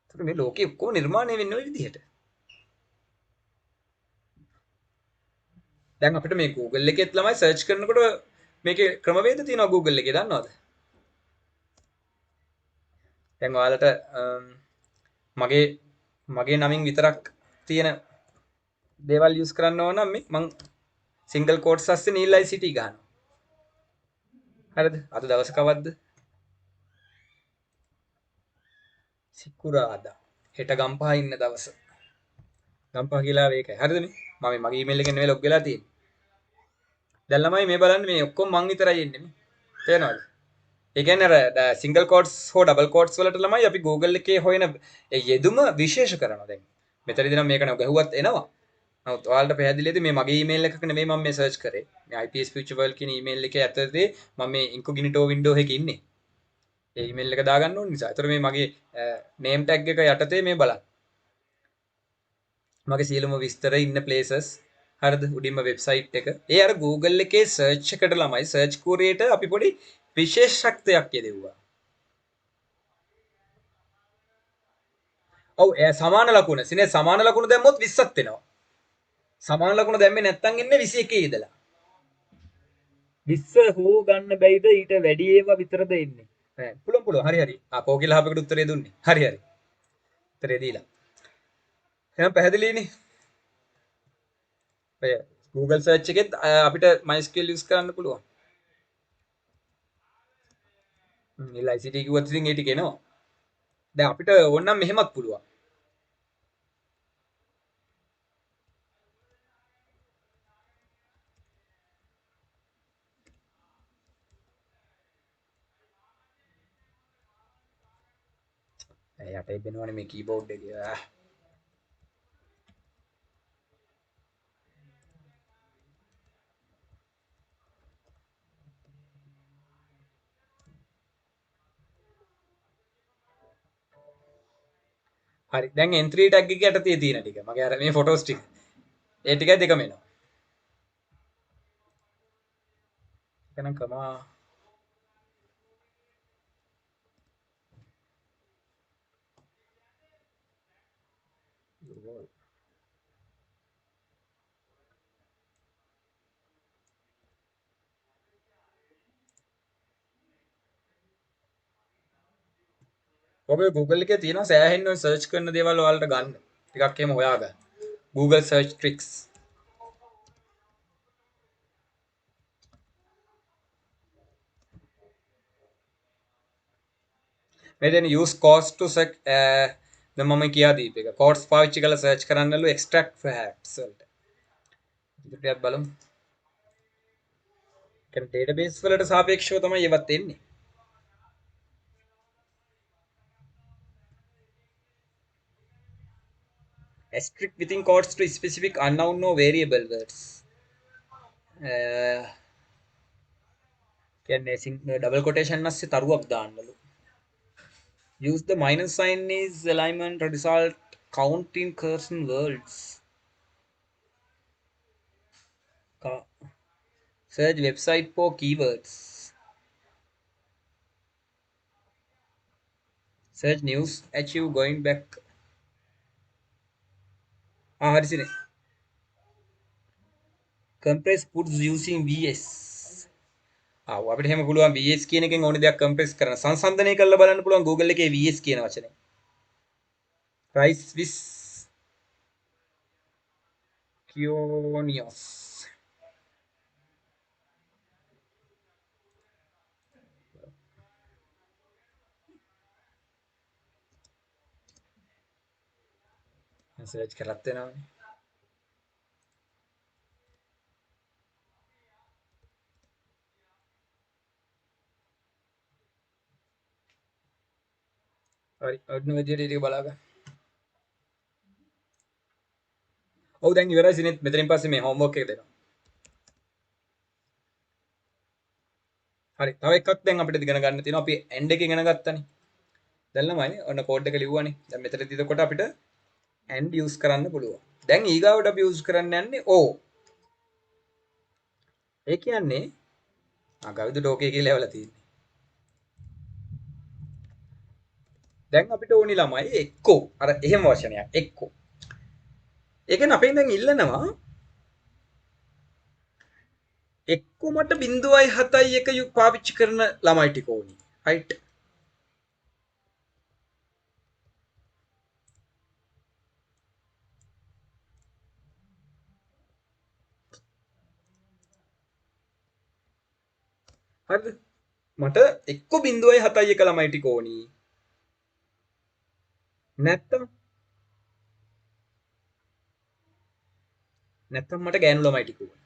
එතකොට මේ ලෝකෙ ඔක්කොම නිර්මාණය වෙන්නේ ওই විදිහට. දැන් අපිට මේ Google එකෙත් ළමයි search කරනකොට මේකේ ක්‍රමවේද තියෙනවා Google එකේ දන්නවද? දැන් ඔයාලට මගේ නමින් විතරක් තියෙන දේවල් යූස් කරන්න ඕන නම් මං සිංගල් කෝට්ස් අස්සේ නිල් ICT ගන්නවා. හරිද? අද දවස කවද්ද? සිකුරාදා. හෙට ගම්පහ ඉන්න දවස. ගම්පහ කියලා ඒකයි. හරිද මේ? මම මගේ ඊමේල් එකෙන් නෙවෙයි ලොග් වෙලා තියෙන්නේ. දැන් ළමයි මේ බලන්න මේ ඔක්කොම මං විතරයි එන්නේ මේ. තේරෙනවද? ඒ කියන්නේ අර සිංගල් කෝට්ස් හෝ ඩබල් කෝට්ස් වලට ළමයි අපි Google එකේ හොයන ඒ යෙදුම විශේෂ කරනවා දැන්. මෙතනදී නම් මේක නෝ ගැහුවත් එනවා. නමුත් ඔයාලට පැහැදිලිද මේ මගේ ඊමේල් එකක නෙමෙයි මම මේ සර්ච් කරේ. මේ IPS Future World කියන ඊමේල් එකේ ඇතුළතදී මම මේ incognito window එකේ ඉන්නේ. ඒ ඊමේල් එක දාගන්න ඕන නිසා. ඒතර මේ මගේ name tag එක යටතේ මේ බලන්න. මගේ සියලුම විස්තර ඉන්න places හරිද? උඩින්ම වෙබ්සයිට් එක. ඒ අර Google එකේ search එකට ළමයි search query එකට අපි පොඩි විශේෂත්වයක් යෙදුවා. ඔව් ඒ සමාන ලකුණ. සිනේ සමාන ලකුණ දැම්මොත් 20ක් වෙනවා. සමාන ලකුණ දැම්මේ නැත්තම් ඉන්නේ 21 ඉඳලා. 20 හෝ ගන්න බැයිද ඊට වැඩි ඒවා විතරද එන්නේ. පුළුවන් හරි. කෝකිල හපකට උත්තරේ දුන්නේ. හරි. උත්තරේ දීලා. එහෙනම් පැහැදිලිනේ. ඔය Google search එකෙත් අපිට MySQL use කරන්න පුළුවන්. LICT කිව්වත් ඉතින් ඒ ටික එනවා. දැන් අපිට ඕනනම් මෙහෙමත් පුළුවන්. යට එබෙනවනේ මේ කීබෝඩ් එකේ. හරි. දැන් N3 tag එක යටතේ තියෙන ටික. මගේ අර මේ ෆොටෝස් ටික. ඒ ටිකයි දෙකම එනවා. එහෙනම් කමා ඔබේ Google එකේ තියෙනවා සෑහෙන්න ඔය සර්ච් කරන දේවල් ඔයාලට ගන්න. ටිකක් එහෙම හොයාගන්න. Google search tricks. මෙතන use cost to search දැන් මම කියා දීප එක. costs පාවිච්චි කරලා search කරන්නලු extract facts වලට. ටිකක් බලමු. කියන්නේ database වලට සාපේක්ෂව තමයි ඒවත් එන්නේ. asterisk within quotes to specific unknown or variable words. කියන්නේ ඩබල් කොටේෂන් නැස්සේ තරුවක් දාන්නලු. Use the minus sign is alignment result count in Curson words. Search website for keywords. Search news achieve going back. හරි සිනේ. Compress puts using VS. අපිට එහෙම පුළුවන් VS කියන එකෙන් ඕනේ දෙයක් කම්ප්‍රෙස් කරන්න. සංසන්දනය කරලා බලන්න පුළුවන් Google එකේ VS කියන වචනේ. Rice with Kionios. සර්ච් කරත් වෙනවනේ. හරි අන්න විදියට ටික බලා ගන්න. ඔව් දැන් ඉවරයි සිනෙත් මෙතනින් පස්සේ මේ හෝම්වර්ක් එක දෙනවා. හරි තව එකක් දැන් අපිට ඉගෙන ගන්න තියෙනවා. අපි end එක ඉගෙන ගත්තානේ. දැන් ළමයි ඔන්න කෝඩ් එක ලිව්වනේ. දැන් මෙතනදී එතකොට අපිට and use කරන්න පුළුවන්. දැන් ඊගාවට අපි use කරන්න යන්නේ ඕ. ඒ කියන්නේ ගවිද ඩෝකේ කියලා ඇවලා තියෙන්නේ. දැන් අපිට ඕනි ළමයි එක්කෝ අර එහෙම වචනයක් එක්කෝ. ඒ කියන්නේ අපෙන් දැන් ඉල්ලනවා එක්කෝ මට 0.71 පාවිච්චි කරන ළමයි ටික ඕනි. right? හරිද? මට එක්කෝ 0.71 ළමයි ටික ඕනි. නැත්තම් මට ගෑනු ළමයි ටික ඕනි.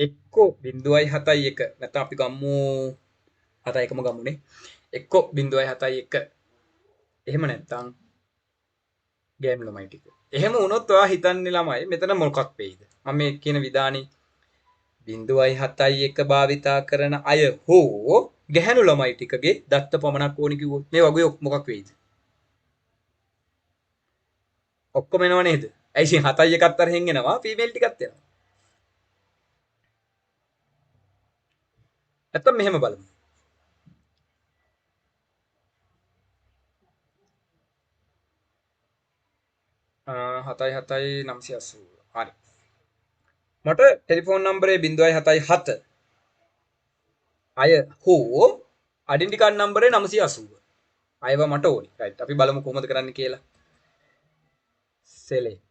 එක්කෝ 0.71 නැත්නම් අපි ගමු 71ම ගමුනේ. එක්කෝ 0.71 එහෙම නැත්තම් ගෑනු ළමයි ටික. එහෙම වුණොත් ඔයා හිතන්නේ ළමයි මෙතන මොකක් වෙයිද? මම මේ කියන විධානේ 0.71 භාවිතා කරන අය හෝ ගැහැණු ළමයි ටිකගේ දත්ත පමණක් ඕනි කිව්වොත් මේ වගේ මොකක් වෙයිද? ඔක්කොම එනව නේද? ඇයි 71ත් තරහෙන් එනවා ෆීමේල් ටිකත් එනවා. නැත්තම් මෙහෙම බලමු. 77980. හරි. මට ටෙලිෆෝන් නම්බරේ 077 අය හෝ ඩෙන්ටි කාඩ් නම්බරේ 980. අයව මට ඕනි. රයිට්. අපි බලමු කොහොමද කරන්න කියලා. select.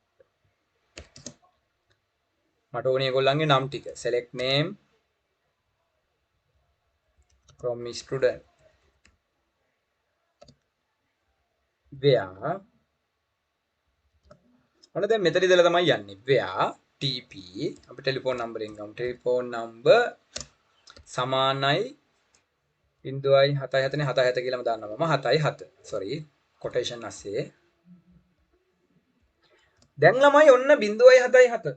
මට ඕනේ ඒගොල්ලන්ගේ නම් ටික. select name from student. where ඔන්න දැන් මෙතන ඉඳලා තමයි යන්නේ. where TP අපි ටෙලිෆෝන් නම්බරෙන් ගමු. ටෙලිෆෝන් නම්බර් සමානයි 0.77 77 කියලාම දාන්නවා මම 77. sorry quotation ඇස්සේ. දැන් ළමයි ඔන්න 0.77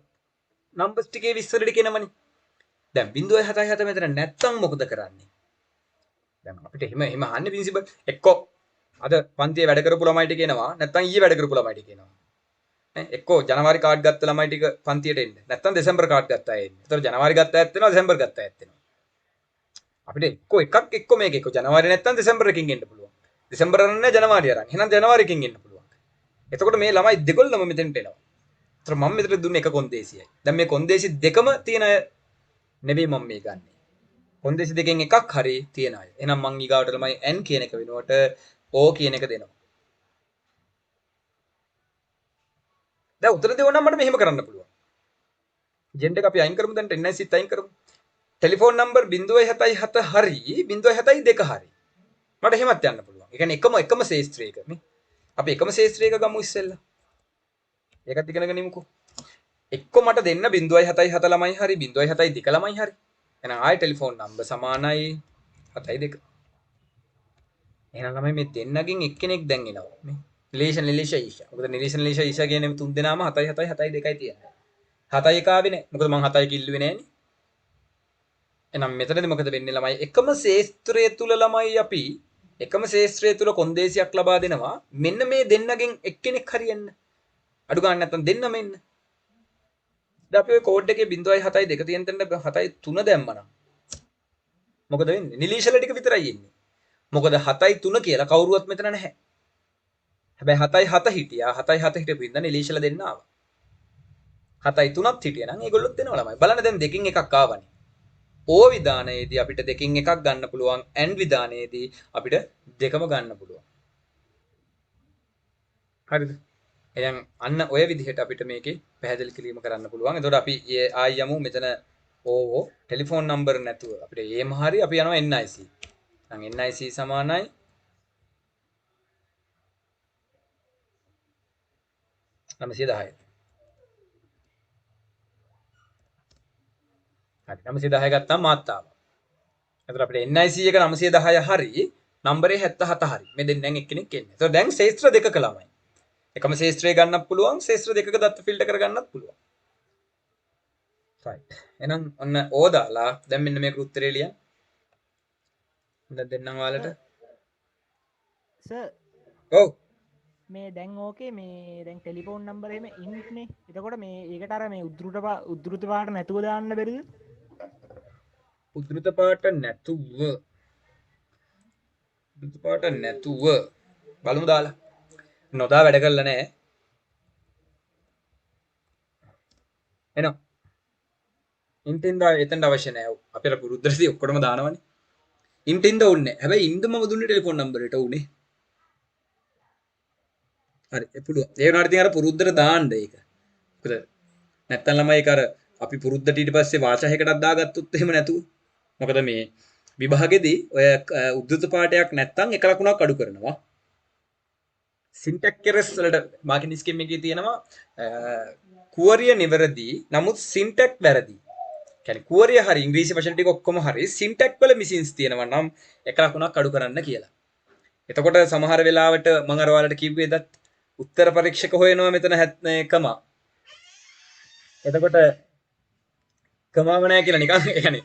නම්බර්ස් ටිකේ විස්තරෙට කියනමනේ. දැන් 0.77 මෙතන නැත්තම් මොකද කරන්නේ? දැන් අපිට එහෙම අහන්නේ ප්‍රින්සිපල් එක්කෝ අද පන්තියේ වැඩ කරපු ළමයි ටික එනවා නැත්තම් ඊයේ වැඩ කරපු ළමයි ටික එනවා. එක්කෝ ජනවාරි කාඩ් ගත්ත ළමයි ටික පන්තියට එන්නේ. නැත්තම් දෙසැම්බර් කාඩ් ගත්ත අය එන්නේ. ඒතර ජනවාරි ගත්ත අයත් වෙනවා දෙසැම්බර් ගත්ත අයත් වෙනවා. අපිට එක්කෝ මේක එක්කෝ ජනවාරි නැත්තම් දෙසැම්බර් එකකින් එන්න පුළුවන්. දෙසැම්බර් අරන්නේ ජනවාරි අරන්. එහෙනම් ජනවාරි එකකින් එන්න පුළුවන්. එතකොට මේ ළමයි දෙකොල්ලම මෙතෙන්ට එනවා. ඒතර මම මෙතන දුන්නේ එක කොන්දේසියයි. දැන් මේ කොන්දේසි දෙකම තියෙන අය නෙවෙයි මම මේ ගන්නෙ. කොන්දේසි දෙකෙන් එකක් හරි තියෙන අය. එහෙනම් මං ඊගාවට ළමයි n කියන එක වෙනුවට o කියන එක දෙනවා. දැන් උත්තර දෙවොත් නම් මට මෙහෙම කරන්න පුළුවන්. ජෙන්ඩර් එක අපි අයින් කරමු දැන් NICත් අයින් කරමු. ටෙලිෆෝන් නම්බර් 0.77 හරි 0.72 හරි. මට එහෙමත් යන්න පුළුවන්. ඒ කියන්නේ එකම ශේෂ්ත්‍රයක නේ. අපි එකම ශේෂ්ත්‍රයක ගමු ඉස්සෙල්ලා. ඒකත් ඉගෙනගෙන ඉමුකෝ. එක්ක මට දෙන්න 0.77 ළමයි හරි 0.72 ළමයි හරි. එහෙනම් ආයි ටෙලිෆෝන් නම්බර් සමානයි 72. එහෙනම් ළමයි මේ දෙන්නගෙන් එක්කෙනෙක් දැන් එනවා නේ. නිලේෂන් ඊෂා. මොකද නිලේෂන් ඊෂා කියන්නේ තුන් දෙනාම 7යි 7යි 7යි 2යි තියෙනවා. 7යි එක ආවේ නෑ. මොකද මං 7යි කිල්ලුවේ නෑනේ. එහෙනම් මෙතනදී මොකද වෙන්නේ ළමයි? එකම ශේෂ්ත්‍රය තුල ළමයි අපි එකම ශේෂ්ත්‍රය තුල කොන්දේසියක් ලබා දෙනවා. මෙන්න මේ දෙන්නගෙන් එක්කෙනෙක් හරියන්න. අඩු ගන්න නැත්නම් දෙන්නම එන්න. දැන් අපි ඔය කෝඩ් එකේ 0.7 තියෙන තැන 7.3 දැම්මනම් මොකද වෙන්නේ? නිලීෂල ටික විතරයි එන්නේ. මොකද 7.3 කියලා කවුරුවත් මෙතන නැහැ. හැබැයි 7.7 හිටියා. 7.7 හිටපු ඉඳන් නිලීෂල දෙන්න ආවා. 7.3ත් හිටියා නම් ඒගොල්ලොත් දෙනවා ළමයි. බලන්න දැන් දෙකින් එකක් ආවනේ. ඕ විධානයේදී අපිට දෙකින් එකක් ගන්න පුළුවන්. AND විධානයේදී අපිට දෙකම ගන්න පුළුවන්. හරිද? එහෙනම් අන්න ඔය විදිහට අපිට මේකේ පැහැදිලි කිරීම කරන්න පුළුවන්. එතකොට අපි ආයි යමු මෙතන ඕ ටෙලිෆෝන් නම්බර් නැතුව අපිට ඒම හරි අපි යනවා NIC. නම් NIC සමානයි 910. හරි 910 ගත්තාම මාත්තාව. එතකොට අපිට NIC එක 910 හරි නම්බරේ 77 හරි. මේ දෙන්නෙන් එක්කෙනෙක් එන්නේ. එතකොට දැන් ශේෂ්ත්‍ර දෙකක ළමයි. එකම ශේෂ්ත්‍රය ගන්නත් පුළුවන් ශේෂ්ත්‍ර දෙකක දත්ත ෆිල්ටර් කරගන්නත් පුළුවන්. right. එහෙනම් ඔන්න ඕ දාලා දැන් මෙන්න මේක උත්තරේ ලියන්න. දැන් දෙන්නම් ඔයාලට. සර් ඔව්. මේ දැන් ඕකේ මේ දැන් ටෙලිෆෝන් නම්බර එහෙම ඉන්ට්නේ. එතකොට මේ ඒකට අර මේ උද්දෘත පාට නැතුව දාන්න බැරිද? උද්දෘත පාට නැතුව බලමු දාලා. නොදා වැඩ කරලා නැහැ. එනවා. ඉන්ටින්ද එතනට අවශ්‍ය නැහැ. අපේ පුරුද්දටදී ඔක්කොම දානවනේ. ඉන්ටින්ද ඕනේ. හැබැයි ඉන්ද මම දුන්නේ ටෙලිෆෝන් නම්බරේට උනේ. හරි ඒ පුළුවන්. ඒ වුණාට ඉතින් අර පුරුද්දට දාන්න ඒක. මොකද නැත්තම් ළමයි ඒක අර අපි පුරුද්දට ඊට පස්සේ වාචකයකටත් දාගත්තොත් එහෙම නැතුව. මොකද මේ විභාගෙදී ඔය උද්දෘත පාඩයක් නැත්තම් එක ලකුණක් අඩු කරනවා. සින්ටැක්ස් එරර්ස් වලට මාකින් ස්කීම් එකේ තියෙනවා කුවරිය නිවැරදි නමුත් සින්ටැක්ස් වැරදි. කියන්නේ කුවරිය හරි ඉංග්‍රීසි වචන ටික ඔක්කොම හරි සින්ටැක්ස් වල මිසින්ස් තියෙනවා නම් එක ලකුණක් අඩු කරන්න කියලා. එතකොට සමහර වෙලාවට මම අර ඔයාලට කිව්වේ දත් උත්තර පරීක්ෂක හොයනවා මෙතන කම. එතකොට කමාව නැහැ කියලා නිකන් يعني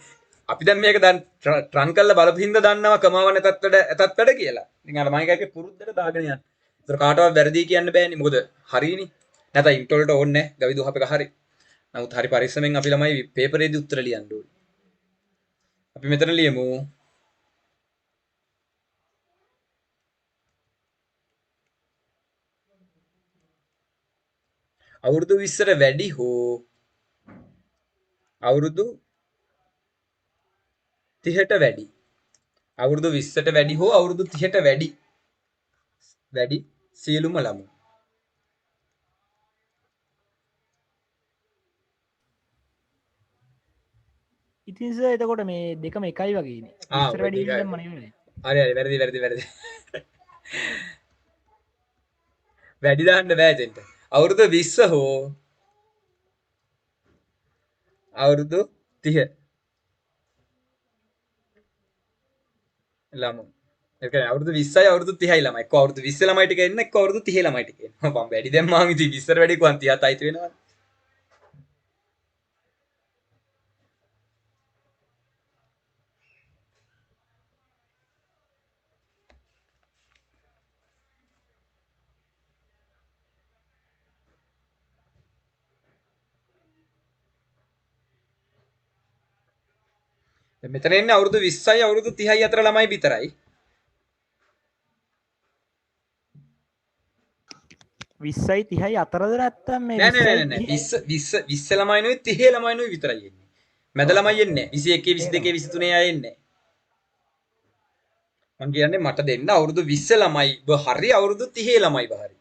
අපි දැන් මේක දැන් ට්‍රන් කරලා බලපු හින්දා දන්නවා කමාව නැතත් වැඩ කියලා. ඉතින් අර මම එකේ පුරුද්දට දාගෙන යන්න. ඒතර කාටවත් වැරදි කියන්න බෑනේ. මොකද හරිනේ. නැත්නම් ඉන්ට් වලට ඕනේ නැහැ. ගවි දුහප එක හරි. නමුත් හරි පරිස්සමෙන් අපි ළමයි පේපරේදී උත්තර ලියන්න ඕනේ. අපි මෙතන ලියමු. අවුරුදු 20ට වැඩි හෝ අවුරුදු 30ට වැඩි. අවුරුදු 20ට වැඩි හෝ අවුරුදු 30ට වැඩි සියලුම ළමුන්. ඉතින් සර් එතකොට මේ දෙකම එකයි වගේනේ. ඉස්සර වැඩි ඉඳන් මම නෙවෙයි. හරි වැරදි. වැඩි දාන්න බෑ දෙන්න. අවුරුදු 20 හෝ අවුරුදු 30 ළමුන්. ඒ කියන්නේ අවුරුදු 20යි අවුරුදු 30යි ළමයි. එක්ක අවුරුදු 20 ළමයි ටික එන්න එක්ක අවුරුදු 30 ළමයි ටික එන්න. මම වැඩි දැම්මාම ඉතින් 20ට වැඩි කොහොමද 30ත් අයිති වෙනවද? මෙතන එන්නේ අවුරුදු 20යි අවුරුදු 30යි අතර ළමයි විතරයි. 20යි 30යි අතරද නැත්තම් මේ නෑ 20 ළමයි නෙවෙයි 30 ළමයි නෙවෙයි විතරයි එන්නේ. මැද ළමයි එන්නේ නෑ. 21 22 23 අය එන්නේ නෑ. මං කියන්නේ මට දෙන්න අවුරුදු 20 ළමයි හරි අවුරුදු 30 ළමයි හරි.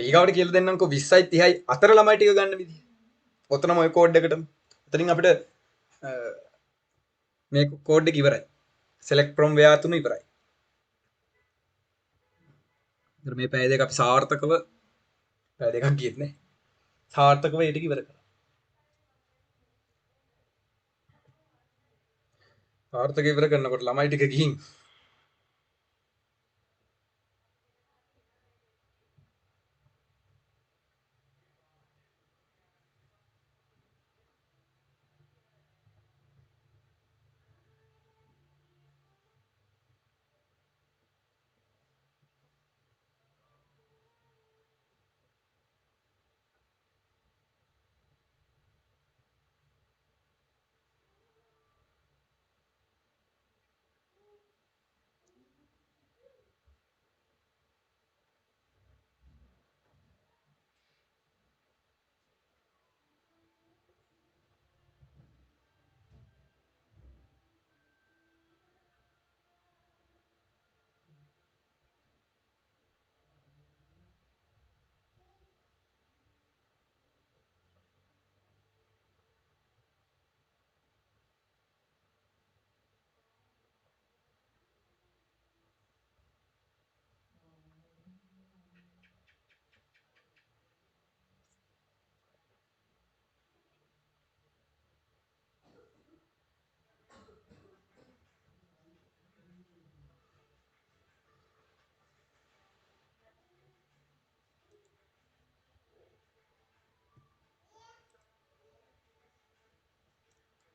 ඊගාවට කියලා දෙන්නම්කෝ 20යි 30යි අතර ළමයි ටික ගන්න විදිහ. ඔතනම ඔය කෝඩ් එකටම. එතනින් අපිට මේ කෝඩ් එක ඉවරයි. select from where තුන ඉවරයි. ඉතින් මේ පැය දෙක අපි සාර්ථකව පැය දෙකක් ගියෙත් නේ. සාර්ථකව ඒ ටික ඉවර කරා. සාර්ථක ඉවර කරනකොට ළමයි ටික ගිහින්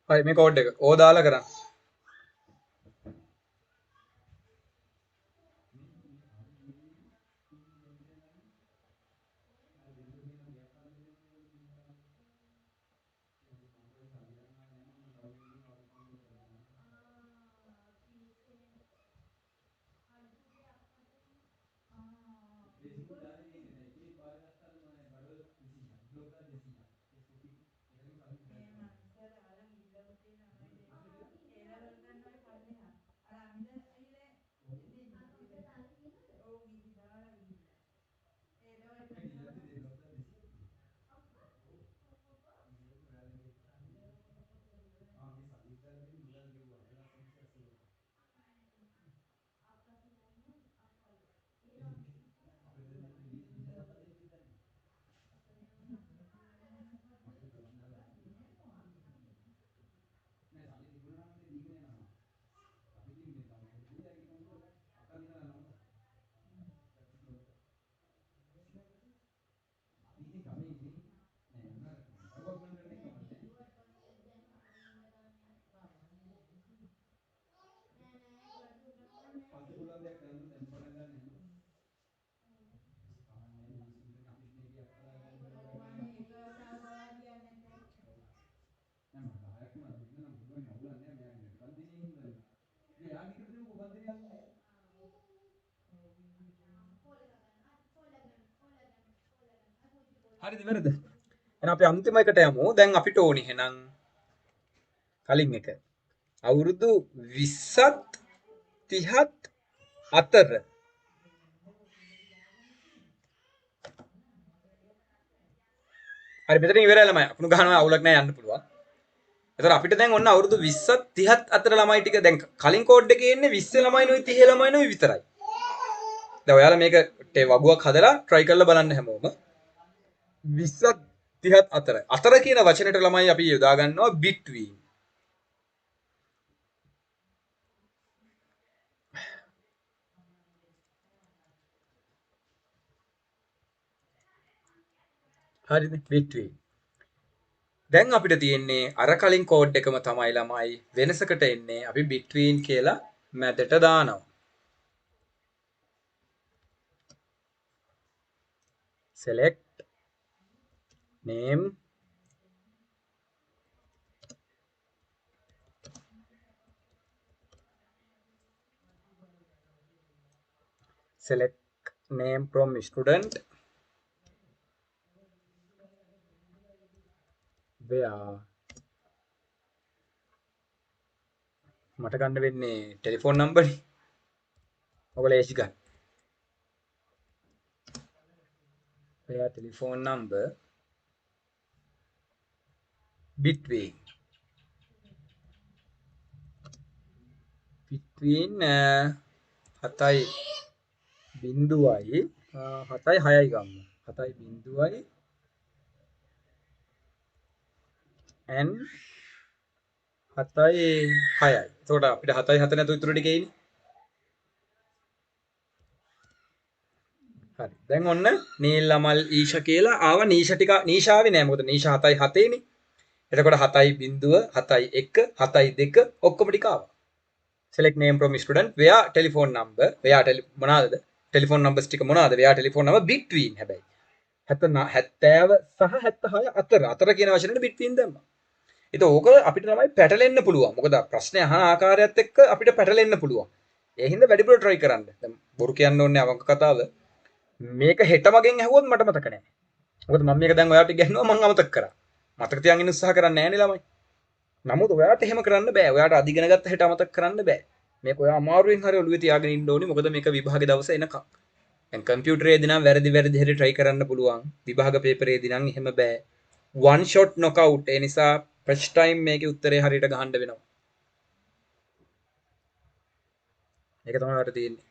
හරි මේ කෝඩ් එක ඕ දාලා කරන්න. හරිද වැරද? එහෙනම් අපි අන්තිම එකට යමු. දැන් අපිට ඕනි එහෙනම් කලින් එක. අවුරුදු 20ත් 30ත් අතර හරි මෙතන ඉවරයි ළමයි. අකුණු ගහනවා අවුලක් නැහැ යන්න පුළුවන්. එතකොට අපිට දැන් ඔන්න අවුරුදු 20ත් 30ත් අතර ළමයි ටික දැන් කලින් කෝඩ් එකේ ඉන්නේ 20 ළමයිනොයි 30 ළමයිනොයි විතරයි. දැන් ඔයාලා මේක වගුවක් හදලා try කරලා බලන්න හැමෝම 20ත් 30ත් අතර. අතර කියන වචනෙට ළමයි අපි යොදා ගන්නවා between. හරිද? between. දැන් අපිට තියෙන්නේ අර කලින් කෝඩ් එකම තමයි ළමයි වෙනසකට එන්නේ අපි between කියලා මැදට දානවා. select name select name from student where මට ගන්න වෙන්නේ ටෙලිෆෝන් නම්බර් නේ. ඔයගොල්ලෝ ඒසි ගන්න. where telephone number between 7යි 0යි 7යි 6යි ගමු. 7යි 0යි and 7යි 6යි. එතකොට අපිට 7යි 7 නැතුව ඉතුරු ටික එයිනේ. හරි. දැන් ඔන්න නීල්ලමල් ඊෂා කියලා ආව නීෂා ටික නීෂාවේ නෑ මොකද නීෂා 7යි 7 නේ. එතකොට 7යි 0 7යි 1 7යි 2 ඔක්කොම ටික ආවා. select name from student where telephone number where මොනවාද telephone numbers ටික මොනවාද where telephone number between හැබැයි 70 සහ 76 අතර කියන වචනෙට between දැම්මා. ඒක ඕක අපිට තමයි පැටලෙන්න පුළුවන්. මොකද ප්‍රශ්නේ අහන ආකාරයත් එක්ක අපිට පැටලෙන්න පුළුවන්. ඒ හින්දා වැඩිපුර try කරන්න. දැන් බොරු කියන්න ඕනේ අවංක කතාව. මේක හෙට මගෙන් ඇහුවොත් මට මතක නැහැ. මොකද මම මේක දැන් ඔයාලට ඉගෙනුවා මම අමතක කරා. මතක තියාගෙන උත්සාහ කරන්නේ නැහැ නේ ළමයි. නමුත් ඔයාට එහෙම කරන්න බෑ. ඔයාට අධිගෙන ගත්ත හෙට අමතක කරන්න බෑ. මේක ඔයා අමාරුවෙන් හරි ඔළුවේ තියාගෙන ඉන්න ඕනේ. මොකද මේක විභාගේ දවසේ එනකම්. දැන් කම්පියුටරේදී නම් වැරදි හැටි try කරන්න පුළුවන්. විභාග පේපරේදී නම් එහෙම බෑ. one shot knockout. ඒ නිසා first time මේකේ උත්තරේ හරියට ගහන්න වෙනවා. ඒක තමයි ඔයාලට තියෙන්නේ.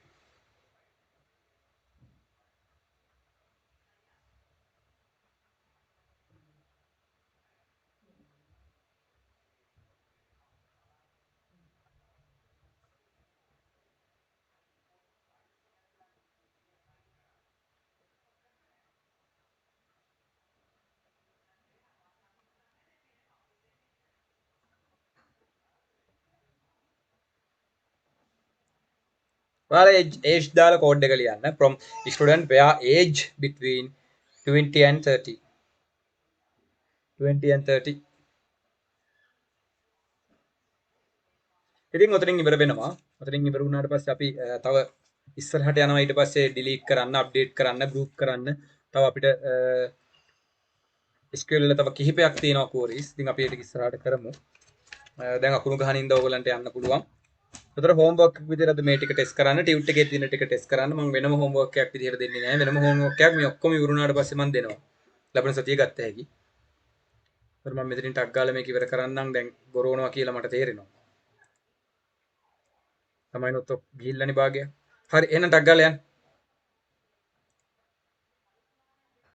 ඔයාලා age දාලා කෝඩ් එක ලියන්න from student where age between 20 and 30 20 and 30 ඉතින් ඔතනින් ඉවර වෙනවා. ඔතනින් ඉවර වුණාට පස්සේ අපි තව ඉස්සරහට යනවා. ඊට පස්සේ delete කරන්න, update කරන්න, group කරන්න. තව අපිට SQL වල තව කිහිපයක් තියෙනවා queries. ඉතින් අපි ඒක ඉස්සරහට කරමු. දැන් අකුණු ගහන ඉඳ ඕගලන්ට යන්න පුළුවන්. උතර homework එක විදිහට මේ ටික ටෙස්ට් කරන්න, ටියුට් එකේ තියෙන ටික ටෙස්ට් කරන්න. මම වෙනම homework එකක් විදිහට දෙන්නේ නැහැ. වෙනම homework එකක් මේ ඔක්කොම ඉවරුණාට පස්සේ මම දෙනවා. ලැබෙන සතිය ගත්ත හැකි. උතර මම මෙතනින් ටක් ගාලා මේක ඉවර කරන්නම්. දැන් ගොරවනවා කියලා මට තේරෙනවා. තමයි නොත් ගිහිල්ලානේ භාගය. හරි එහෙනම් ටක් ගාලා යන්න.